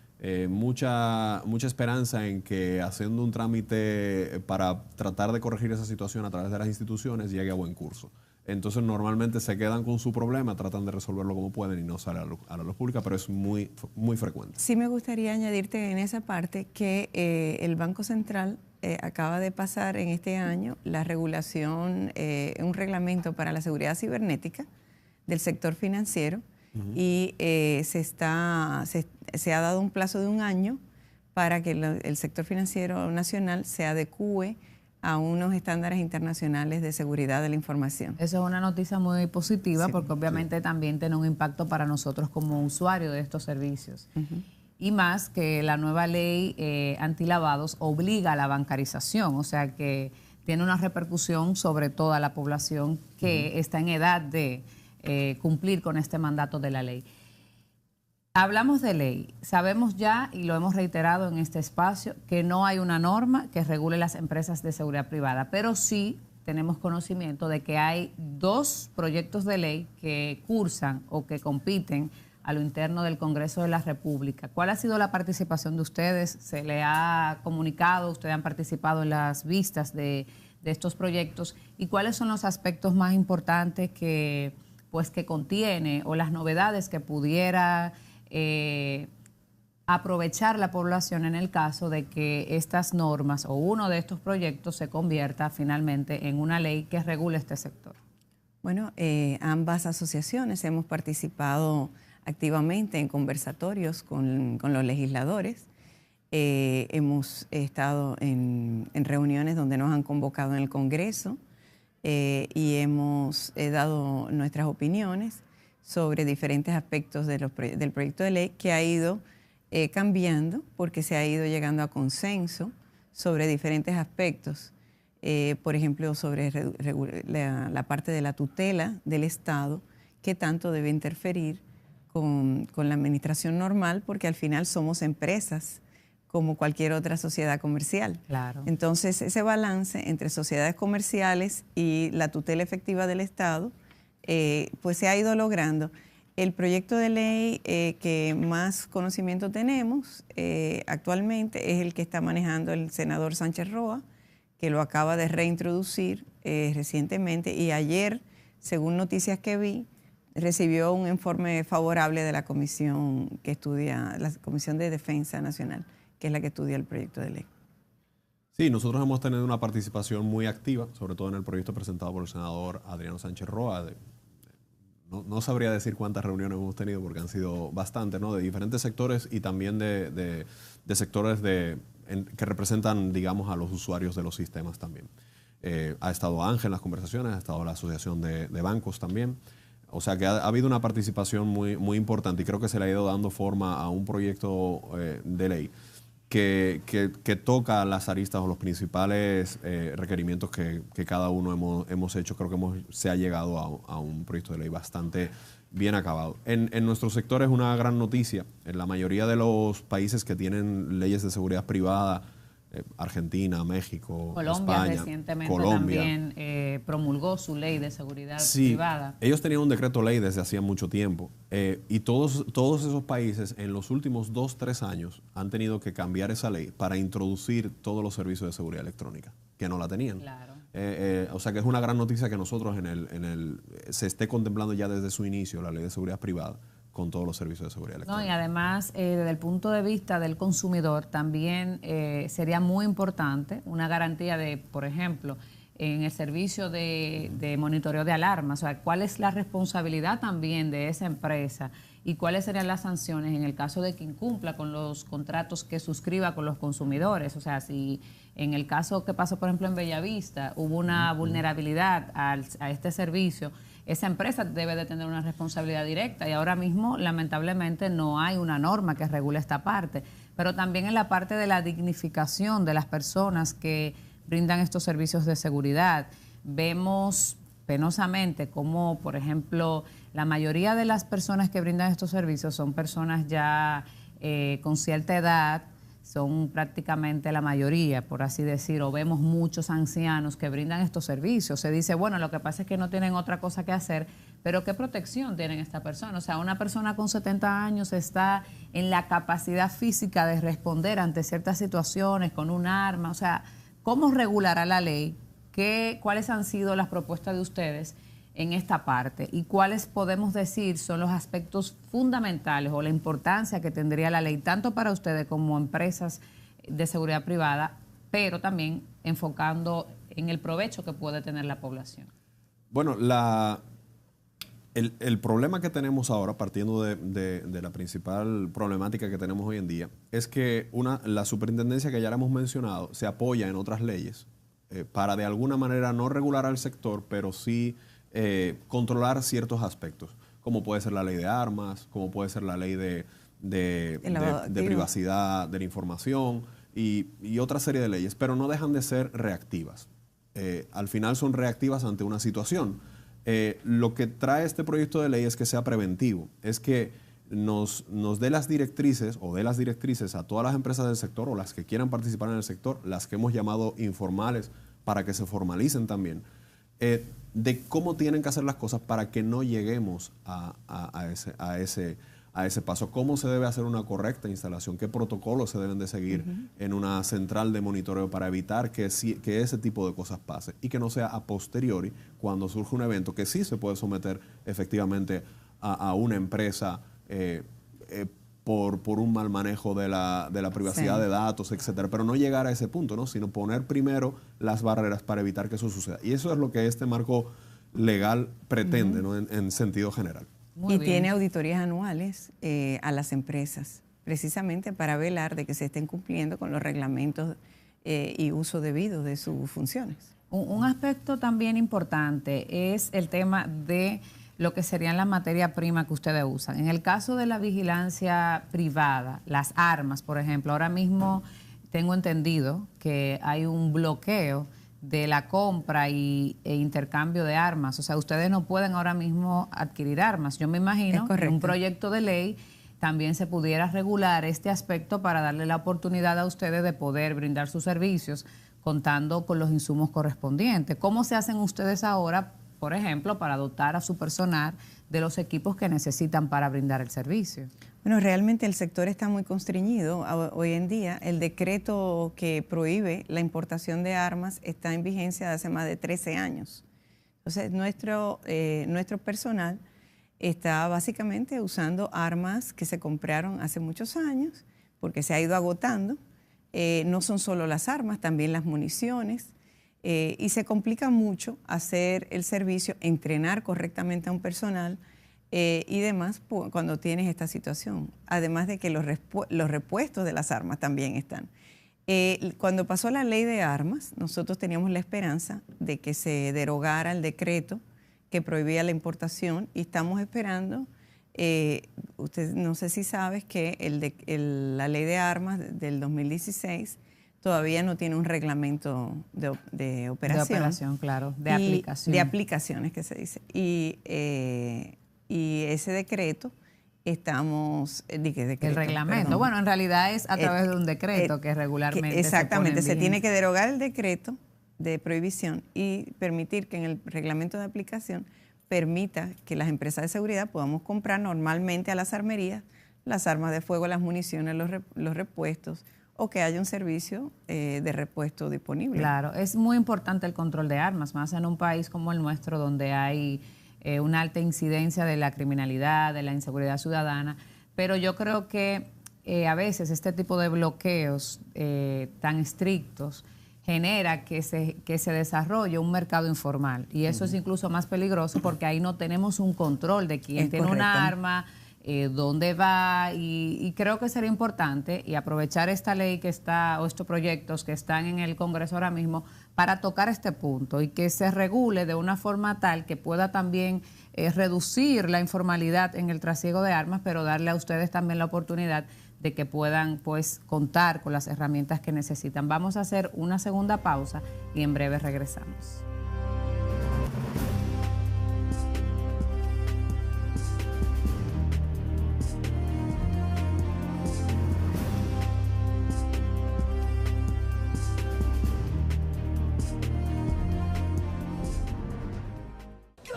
mucha esperanza en que haciendo un trámite para tratar de corregir esa situación a través de las instituciones llegue a buen curso. Entonces normalmente se quedan con su problema, tratan de resolverlo como pueden y no sale a la luz pública, pero es muy, muy frecuente. Sí me gustaría añadirte en esa parte que el Banco Central acaba de pasar en este año la regulación, un reglamento para la seguridad cibernética, del sector financiero y se ha dado un plazo de 1 año para que el sector financiero nacional se adecúe a unos estándares internacionales de seguridad de la información. Eso es una noticia muy positiva, porque obviamente también tiene un impacto para nosotros como usuarios de estos servicios. Y más que la nueva ley antilavados obliga a la bancarización, o sea que tiene una repercusión sobre toda la población que está en edad de cumplir con este mandato de la ley. Hablamos de ley, sabemos ya, y lo hemos reiterado en este espacio, que no hay una norma que regule las empresas de seguridad privada, pero sí tenemos conocimiento de que hay 2 proyectos de ley que cursan o que compiten a lo interno del Congreso de la República. ¿Cuál ha sido la participación de ustedes? ¿Se le ha comunicado? ¿Ustedes han participado en las vistas de estos proyectos? ¿Y cuáles son los aspectos más importantes que contiene, o las novedades que pudiera aprovechar la población en el caso de que estas normas o uno de estos proyectos se convierta finalmente en una ley que regule este sector? Bueno, ambas asociaciones hemos participado activamente en conversatorios con los legisladores. Hemos estado en reuniones donde nos han convocado en el Congreso y hemos dado nuestras opiniones sobre diferentes aspectos del proyecto de ley, que ha ido cambiando porque se ha ido llegando a consenso sobre diferentes aspectos. Por ejemplo, sobre la parte de la tutela del Estado, que tanto debe interferir con la administración normal, porque al final somos empresas como cualquier otra sociedad comercial. Claro. Entonces, ese balance entre sociedades comerciales y la tutela efectiva del Estado pues se ha ido logrando. El proyecto de ley que más conocimiento tenemos actualmente es el que está manejando el senador Sánchez Roa, que lo acaba de reintroducir recientemente, y ayer, según noticias que vi, recibió un informe favorable de la comisión que estudia, la Comisión de Defensa Nacional, que es la que estudia el proyecto de ley. Sí, nosotros hemos tenido una participación muy activa, sobre todo en el proyecto presentado por el senador Adriano Sánchez Roa. No sabría decir cuántas reuniones hemos tenido, porque han sido bastantes, ¿no? De diferentes sectores y también de sectores que representan, digamos, a los usuarios de los sistemas también. Ha estado Ángel en las conversaciones, ha estado la Asociación de Bancos también. O sea que ha habido una participación muy importante, y creo que se le ha ido dando forma a un proyecto de ley que toca las aristas o los principales requerimientos que cada uno hemos hecho. Creo que se ha llegado a un proyecto de ley bastante bien acabado. En nuestro sector es una gran noticia. En la mayoría de los países que tienen leyes de seguridad privada, Argentina, México, Colombia, España, recientemente también promulgó su ley de seguridad privada. Ellos tenían un decreto ley desde hacía mucho tiempo, y todos esos países en los últimos 2-3 años han tenido que cambiar esa ley para introducir todos los servicios de seguridad electrónica, que no la tenían. Claro. O sea que es una gran noticia que nosotros se esté contemplando ya desde su inicio la ley de seguridad privada con todos los servicios de seguridad electrónica. No, y además, desde el punto de vista del consumidor, también sería muy importante una garantía de, por ejemplo, en el servicio de monitoreo de alarmas, o sea, cuál es la responsabilidad también de esa empresa y cuáles serían las sanciones en el caso de que incumpla con los contratos que suscriba con los consumidores. O sea, si en el caso que pasó, por ejemplo, en Bellavista, hubo una vulnerabilidad a este servicio, esa empresa debe de tener una responsabilidad directa, y ahora mismo, lamentablemente, no hay una norma que regule esta parte. Pero también en la parte de la dignificación de las personas que brindan estos servicios de seguridad, vemos penosamente como, por ejemplo, la mayoría de las personas que brindan estos servicios son personas ya con cierta edad, son prácticamente la mayoría, por así decir, o vemos muchos ancianos que brindan estos servicios. Se dice, bueno, lo que pasa es que no tienen otra cosa que hacer, pero ¿qué protección tienen esta persona? O sea, una persona con 70 años está en la capacidad física de responder ante ciertas situaciones con un arma. O sea, ¿cómo regulará la ley? ¿Cuáles han sido las propuestas de ustedes en esta parte? ¿Y cuáles podemos decir son los aspectos fundamentales o la importancia que tendría la ley, tanto para ustedes como empresas de seguridad privada, pero también enfocando en el provecho que puede tener la población? Bueno, El problema que tenemos ahora, partiendo de la principal problemática que tenemos hoy en día, es que la superintendencia que ya la hemos mencionado se apoya en otras leyes para de alguna manera no regular al sector, pero sí controlar ciertos aspectos, como puede ser la ley de armas, como puede ser la ley de privacidad de la información y otra serie de leyes, pero no dejan de ser reactivas. Al final son reactivas ante una situación. Lo que trae este proyecto de ley es que sea preventivo, es que nos dé las directrices a todas las empresas del sector o las que quieran participar en el sector, las que hemos llamado informales para que se formalicen también, de cómo tienen que hacer las cosas para que no lleguemos a ese paso, cómo se debe hacer una correcta instalación, qué protocolos se deben de seguir en una central de monitoreo para evitar que ese tipo de cosas pase y que no sea a posteriori cuando surge un evento que sí se puede someter efectivamente a una empresa por un mal manejo de la privacidad de datos, etcétera, pero no llegar a ese punto, ¿no? Sino poner primero las barreras para evitar que eso suceda. Y eso es lo que este marco legal pretende, ¿no? en sentido general. Muy bien. Tiene auditorías anuales a las empresas, precisamente para velar de que se estén cumpliendo con los reglamentos y uso debido de sus funciones. Un aspecto también importante es el tema de lo que serían la materia prima que ustedes usan. En el caso de la vigilancia privada, las armas, por ejemplo, ahora mismo tengo entendido que hay un bloqueo de la compra e intercambio de armas. O sea, ustedes no pueden ahora mismo adquirir armas. Yo me imagino que en un proyecto de ley también se pudiera regular este aspecto para darle la oportunidad a ustedes de poder brindar sus servicios contando con los insumos correspondientes. ¿Cómo se hacen ustedes ahora, por ejemplo, para dotar a su personal de los equipos que necesitan para brindar el servicio? Bueno, realmente el sector está muy constreñido hoy en día. El decreto que prohíbe la importación de armas está en vigencia de hace más de 13 años. Entonces, nuestro personal está básicamente usando armas que se compraron hace muchos años porque se ha ido agotando. No son solo las armas, también las municiones. Y se complica mucho hacer el servicio, entrenar correctamente a un personal y demás cuando tienes esta situación. Además de que los repuestos de las armas también están. Cuando pasó la ley de armas, nosotros teníamos la esperanza de que se derogara el decreto que prohibía la importación y estamos esperando, usted no sé si sabes que la ley de armas del 2016 todavía no tiene un reglamento de operación. De operación, claro, de aplicación. De aplicaciones, que se dice. Y ese decreto estamos... el reglamento. Perdón. Bueno, en realidad es a través de un decreto que regularmente exactamente, se tiene que derogar el decreto de prohibición y permitir que en el reglamento de aplicación permita que las empresas de seguridad podamos comprar normalmente a las armerías las armas de fuego, las municiones, los repuestos, o que haya un servicio de repuesto disponible. Claro, es muy importante el control de armas, más en un país como el nuestro, donde hay una alta incidencia de la criminalidad, de la inseguridad ciudadana, pero yo creo que a veces este tipo de bloqueos tan estrictos genera que se desarrolle un mercado informal, y eso es incluso más peligroso porque ahí no tenemos un control de quién tiene una arma, dónde va, y creo que sería importante y aprovechar esta ley que está, o estos proyectos que están en el Congreso ahora mismo, para tocar este punto y que se regule de una forma tal que pueda también reducir la informalidad en el trasiego de armas, pero darle a ustedes también la oportunidad de que puedan pues contar con las herramientas que necesitan. Vamos a hacer una segunda pausa y en breve regresamos.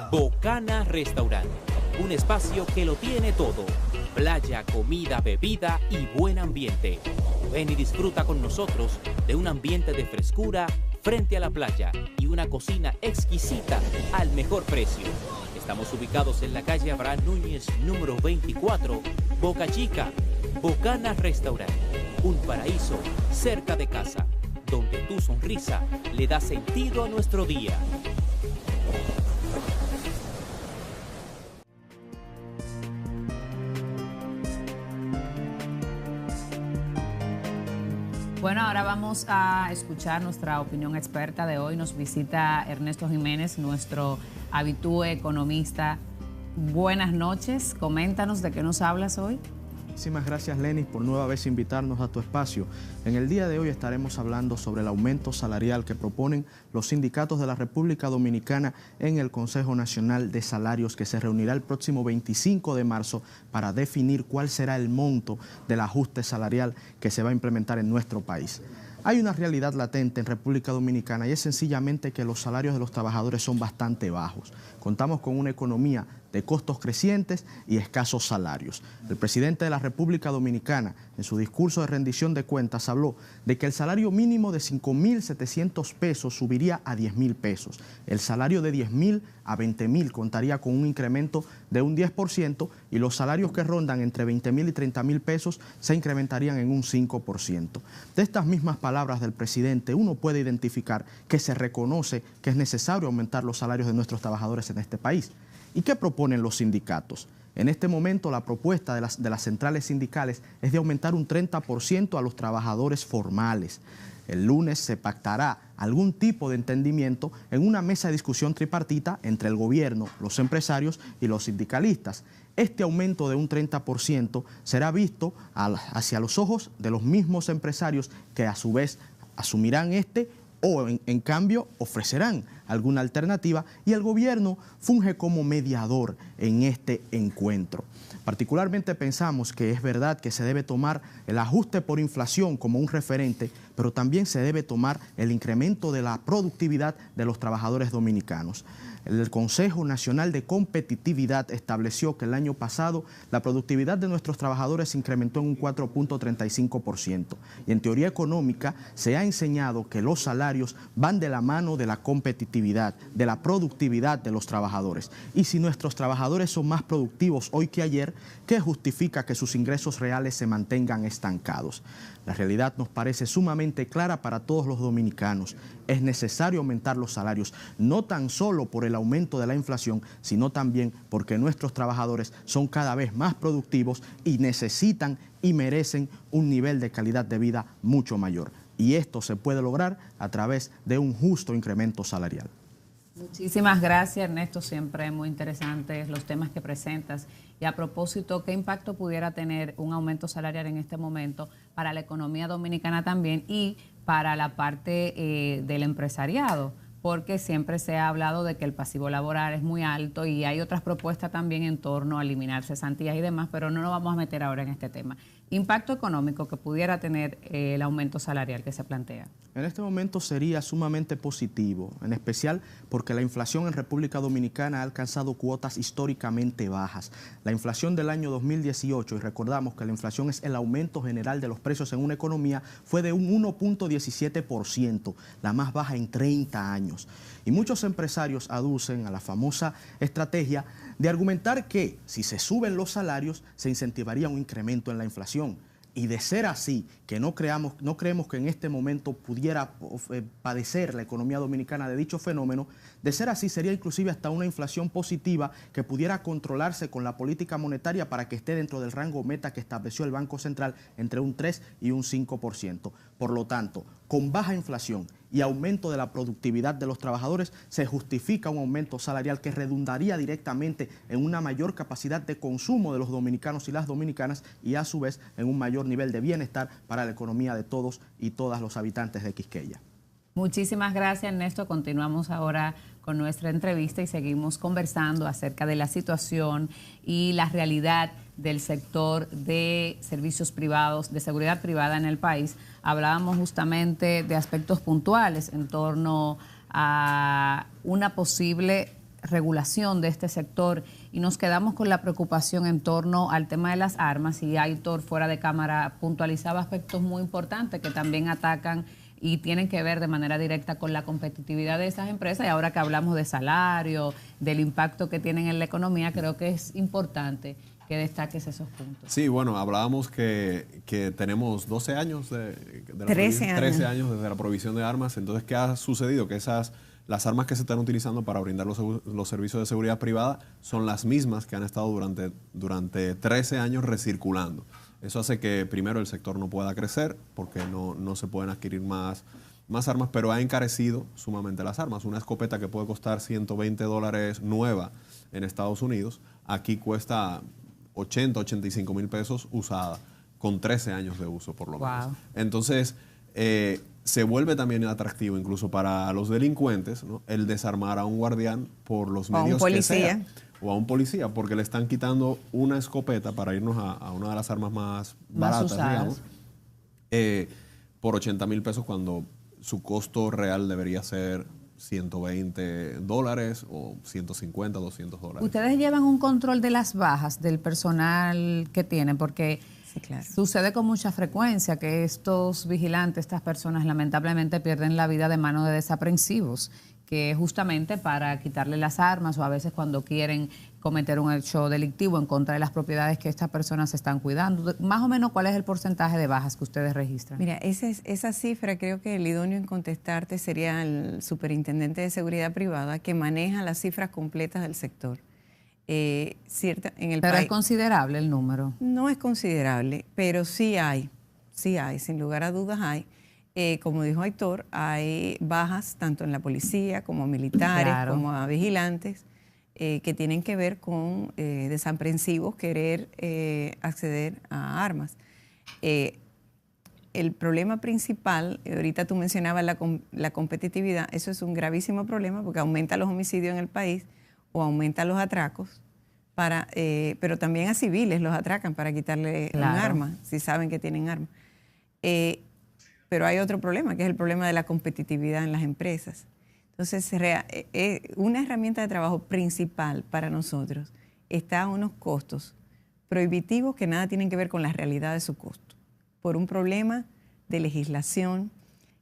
Bocana Restaurant, un espacio que lo tiene todo: playa, comida, bebida y buen ambiente. Ven y disfruta con nosotros de un ambiente de frescura frente a la playa y una cocina exquisita al mejor precio. Estamos ubicados en la calle Abraham Núñez, número 24, Boca Chica. Bocana Restaurant, un paraíso cerca de casa, donde tu sonrisa le da sentido a nuestro día. Bueno, ahora vamos a escuchar nuestra opinión experta de hoy. Nos visita Ernesto Jiménez, nuestro habitué economista. Buenas noches, coméntanos de qué nos hablas hoy. Muchísimas gracias, Lenis, por nueva vez invitarnos a tu espacio. En el día de hoy estaremos hablando sobre el aumento salarial que proponen los sindicatos de la República Dominicana en el Consejo Nacional de Salarios, que se reunirá el próximo 25 de marzo para definir cuál será el monto del ajuste salarial que se va a implementar en nuestro país. Hay una realidad latente en República Dominicana y es sencillamente que los salarios de los trabajadores son bastante bajos. Contamos con una economía de costos crecientes y escasos salarios. El presidente de la República Dominicana, en su discurso de rendición de cuentas, habló de que el salario mínimo de 5.700 pesos subiría a 10.000 pesos. El salario de 10.000 a 20.000 contaría con un incremento de un 10% y los salarios que rondan entre 20.000 y 30.000 pesos se incrementarían en un 5%. De estas mismas palabras del presidente, uno puede identificar que se reconoce que es necesario aumentar los salarios de nuestros trabajadores en este país. ¿Y qué proponen los sindicatos? En este momento la propuesta de las centrales sindicales es de aumentar un 30% a los trabajadores formales. El lunes se pactará algún tipo de entendimiento en una mesa de discusión tripartita entre el gobierno, los empresarios y los sindicalistas. Este aumento de un 30% será visto hacia los ojos de los mismos empresarios que a su vez asumirán o en cambio ofrecerán alguna alternativa y el gobierno funge como mediador en este encuentro. Particularmente pensamos que es verdad que se debe tomar el ajuste por inflación como un referente, pero también se debe tomar el incremento de la productividad de los trabajadores dominicanos. El Consejo Nacional de Competitividad estableció que el año pasado la productividad de nuestros trabajadores se incrementó en un 4.35%. Y en teoría económica se ha enseñado que los salarios van de la mano de la competitividad, de la productividad de los trabajadores. Y si nuestros trabajadores son más productivos hoy que ayer, ¿qué justifica que sus ingresos reales se mantengan estancados? La realidad nos parece sumamente clara para todos los dominicanos. Es necesario aumentar los salarios, no tan solo por el aumento de la inflación, sino también porque nuestros trabajadores son cada vez más productivos y necesitan y merecen un nivel de calidad de vida mucho mayor. Y esto se puede lograr a través de un justo incremento salarial. Muchísimas gracias, Ernesto. Siempre muy interesantes los temas que presentas. Y a propósito, ¿qué impacto pudiera tener un aumento salarial en este momento para la economía dominicana también y para la parte del empresariado? Porque siempre se ha hablado de que el pasivo laboral es muy alto y hay otras propuestas también en torno a eliminar cesantías y demás, pero no nos vamos a meter ahora en este tema. Impacto económico que pudiera tener el aumento salarial que se plantea. En este momento sería sumamente positivo, en especial porque la inflación en República Dominicana ha alcanzado cuotas históricamente bajas. La inflación del año 2018, y recordamos que la inflación es el aumento general de los precios en una economía, fue de un 1.17%, la más baja en 30 años. Y muchos empresarios aducen a la famosa estrategia de argumentar que si se suben los salarios se incentivaría un incremento en la inflación. Y de ser así, que no creemos que en este momento pudiera padecer la economía dominicana de dicho fenómeno, de ser así sería inclusive hasta una inflación positiva que pudiera controlarse con la política monetaria para que esté dentro del rango meta que estableció el Banco Central entre un 3 y un 5%. Por lo tanto, con baja inflación y aumento de la productividad de los trabajadores, se justifica un aumento salarial que redundaría directamente en una mayor capacidad de consumo de los dominicanos y las dominicanas y a su vez en un mayor nivel de bienestar para la economía de todos y todas los habitantes de Quisqueya. Muchísimas gracias, Ernesto. Continuamos ahora con nuestra entrevista y seguimos conversando acerca de la situación y la realidad del sector de servicios privados, de seguridad privada en el país. Hablábamos justamente de aspectos puntuales en torno a una posible regulación de este sector y nos quedamos con la preocupación en torno al tema de las armas y Aitor fuera de cámara puntualizaba aspectos muy importantes que también atacan y tienen que ver de manera directa con la competitividad de esas empresas. Y ahora que hablamos de salario, del impacto que tienen en la economía, creo que es importante que destaques esos puntos. Sí, bueno, hablábamos que tenemos 12 años, 13 años desde la provisión de armas. Entonces, ¿qué ha sucedido? Que las armas que se están utilizando para brindar los servicios de seguridad privada son las mismas que han estado durante 13 años recirculando. Eso hace que primero el sector no pueda crecer porque no se pueden adquirir más armas, pero ha encarecido sumamente las armas. Una escopeta que puede costar $120 nueva en Estados Unidos, aquí cuesta 80, 85 mil pesos usada, con 13 años de uso por lo menos. Entonces, se vuelve también atractivo incluso para los delincuentes, ¿no?, el desarmar a un guardián por los medios que sea. O a un policía, porque le están quitando una escopeta, para irnos a una de las armas más baratas, digamos, por 80 mil pesos, cuando su costo real debería ser $120 o 150, $200. ¿Ustedes llevan un control de las bajas del personal que tienen? Porque sí, claro, sucede con mucha frecuencia que estos vigilantes, estas personas lamentablemente pierden la vida de manos de desaprensivos, que es justamente para quitarle las armas o a veces cuando quieren cometer un hecho delictivo en contra de las propiedades que estas personas están cuidando. Más o menos, ¿cuál es el porcentaje de bajas que ustedes registran? Mira, esa cifra creo que el idóneo en contestarte sería el superintendente de seguridad privada, que maneja las cifras completas del sector. Pero es considerable el número. No es considerable, pero sí hay, sin lugar a dudas hay. Como dijo Héctor, hay bajas tanto en la policía como militares, claro, como a vigilantes, que tienen que ver con desaprensivos querer acceder a armas. El problema principal, ahorita tú mencionabas la competitividad, eso es un gravísimo problema porque aumenta los homicidios en el país o aumenta los atracos, pero también a civiles los atracan para quitarle, claro, un arma, si saben que tienen armas. Pero hay otro problema, que es el problema de la competitividad en las empresas. Entonces, una herramienta de trabajo principal para nosotros está a unos costos prohibitivos que nada tienen que ver con la realidad de su costo, por un problema de legislación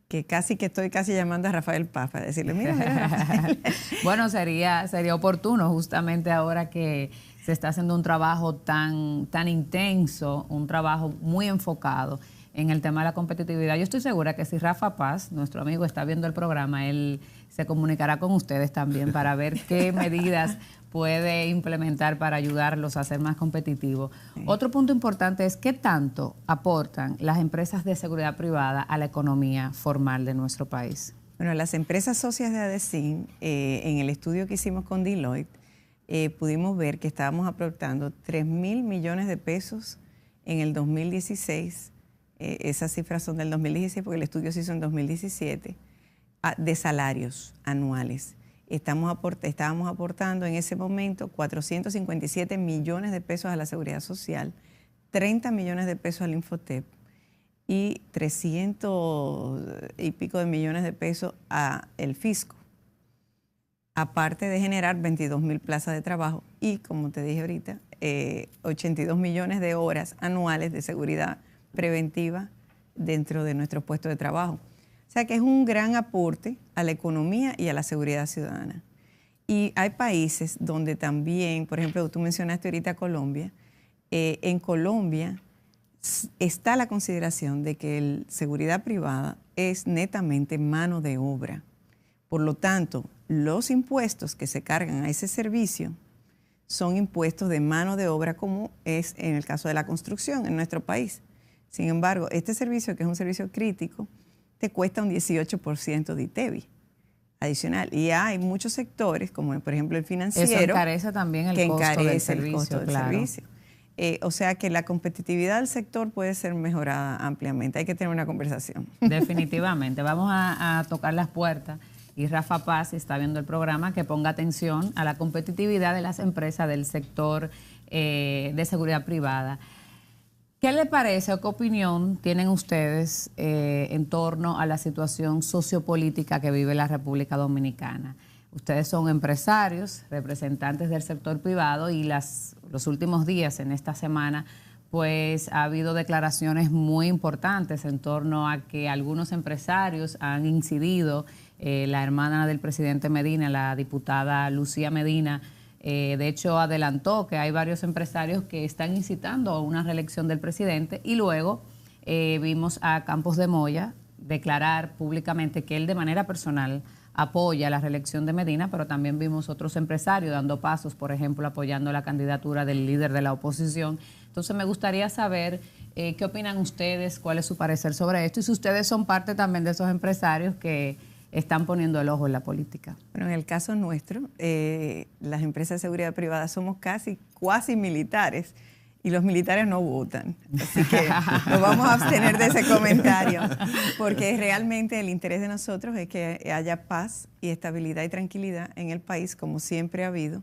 que estoy llamando a Rafael Paz para decirle, mira, Rafael. Bueno, sería oportuno justamente ahora que se está haciendo un trabajo tan intenso, un trabajo muy enfocado en el tema de la competitividad. Yo estoy segura que si Rafa Paz, nuestro amigo, está viendo el programa, él se comunicará con ustedes también para ver qué medidas puede implementar para ayudarlos a ser más competitivos. Sí. Otro punto importante es qué tanto aportan las empresas de seguridad privada a la economía formal de nuestro país. Bueno, las empresas socias de ADECIN, en el estudio que hicimos con Deloitte, pudimos ver que estábamos aportando 3.000 millones de pesos en el 2016. Esas cifras son del 2016 porque el estudio se hizo en 2017, de salarios anuales. Estábamos aportando en ese momento 457 millones de pesos a la Seguridad Social, 30 millones de pesos al Infotep y 300 y pico de millones de pesos al Fisco, aparte de generar 22.000 plazas de trabajo y, como te dije ahorita, 82 millones de horas anuales de seguridad preventiva dentro de nuestros puestos de trabajo. O sea que es un gran aporte a la economía y a la seguridad ciudadana. Y hay países donde también, por ejemplo, tú mencionaste ahorita Colombia, en Colombia está la consideración de que la seguridad privada es netamente mano de obra. Por lo tanto, los impuestos que se cargan a ese servicio son impuestos de mano de obra, como es en el caso de la construcción en nuestro país. Sin embargo, este servicio, que es un servicio crítico, te cuesta un 18% de ITEVI adicional. Y hay muchos sectores, como por ejemplo el financiero, eso encarece también el costo del servicio. O sea que la competitividad del sector puede ser mejorada ampliamente. Hay que tener una conversación. Definitivamente. Vamos a tocar las puertas. Y Rafa Paz, si está viendo el programa, que ponga atención a la competitividad de las empresas del sector de seguridad privada. ¿Qué le parece o qué opinión tienen ustedes en torno a la situación sociopolítica que vive la República Dominicana? Ustedes son empresarios, representantes del sector privado y los últimos días en esta semana pues ha habido declaraciones muy importantes en torno a que algunos empresarios han incidido, la hermana del presidente Medina, la diputada Lucía Medina, de hecho adelantó que hay varios empresarios que están incitando a una reelección del presidente y luego vimos a Campos de Moya declarar públicamente que él de manera personal apoya la reelección de Medina, pero también vimos otros empresarios dando pasos, por ejemplo, apoyando la candidatura del líder de la oposición. Entonces me gustaría saber ¿Qué opinan ustedes? ¿Cuál es su parecer sobre esto? Y si ustedes son parte también de esos empresarios que están poniendo el ojo en la política. Bueno, en el caso nuestro, las empresas de seguridad privada somos cuasi militares y los militares no votan. Así que nos vamos a abstener de ese comentario, porque realmente el interés de nosotros es que haya paz y estabilidad y tranquilidad en el país, como siempre ha habido.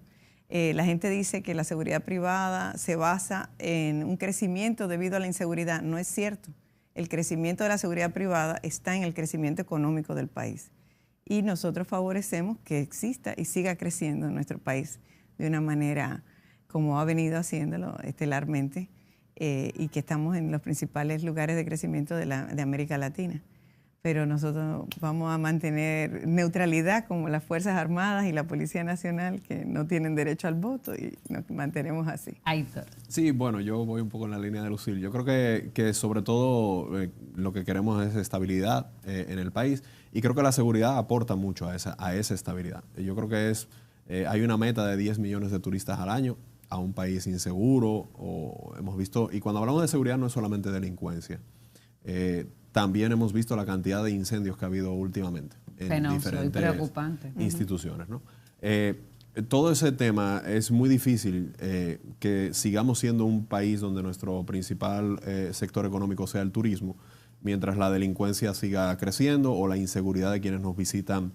La gente dice que la seguridad privada se basa en un crecimiento debido a la inseguridad. No es cierto. El crecimiento de la seguridad privada está en el crecimiento económico del país. Y nosotros favorecemos que exista y siga creciendo en nuestro país de una manera como ha venido haciéndolo estelarmente y que estamos en los principales lugares de crecimiento de América Latina. Pero nosotros vamos a mantener neutralidad como las Fuerzas Armadas y la Policía Nacional, que no tienen derecho al voto, y nos mantenemos así. Aitor. Sí, bueno, yo voy un poco en la línea de Lucille. Yo creo que sobre todo lo que queremos es estabilidad en el país, y creo que la seguridad aporta mucho a esa estabilidad. Yo creo que hay una meta de 10 millones de turistas al año a un país inseguro, o hemos visto, y cuando hablamos de seguridad no es solamente delincuencia. También hemos visto la cantidad de incendios que ha habido últimamente en diferentes instituciones, ¿no? Todo ese tema es muy difícil que sigamos siendo un país donde nuestro principal sector económico sea el turismo, mientras la delincuencia siga creciendo o la inseguridad de quienes nos visitan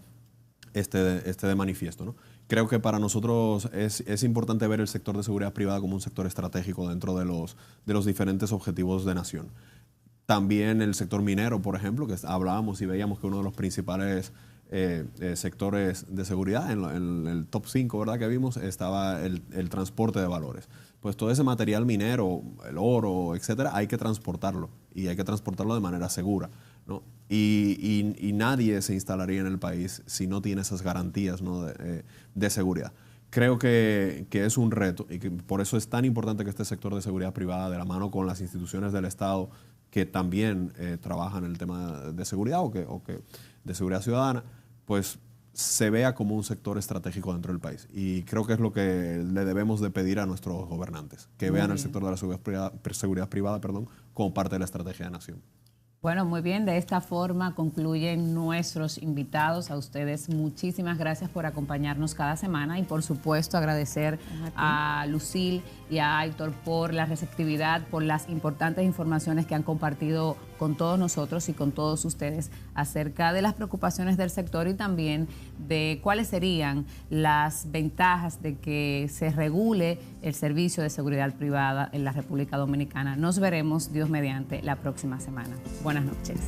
esté de manifiesto, ¿no? Creo que para nosotros es importante ver el sector de seguridad privada como un sector estratégico dentro de los diferentes objetivos de nación. También el sector minero, por ejemplo, que hablábamos y veíamos que uno de los principales sectores de seguridad, en el top 5, ¿verdad?, que vimos, estaba el transporte de valores. Pues todo ese material minero, el oro, etcétera, hay que transportarlo, y hay que transportarlo de manera segura, ¿no? Y nadie se instalaría en el país si no tiene esas garantías, ¿no?, de seguridad. Creo que es un reto, y que por eso es tan importante que este sector de seguridad privada, de la mano con las instituciones del Estado que también trabajan en el tema de seguridad o que de seguridad ciudadana, pues se vea como un sector estratégico dentro del país. Y creo que es lo que le debemos de pedir a nuestros gobernantes, que vean el sector de la seguridad privada, como parte de la estrategia de nación. Bueno, muy bien, de esta forma concluyen nuestros invitados. A ustedes muchísimas gracias por acompañarnos cada semana, y por supuesto agradecer a Lucille y a Aitor por la receptividad, por las importantes informaciones que han compartido con todos nosotros y con todos ustedes acerca de las preocupaciones del sector y también de cuáles serían las ventajas de que se regule el servicio de seguridad privada en la República Dominicana. Nos veremos, Dios mediante, la próxima semana. Buenas noches.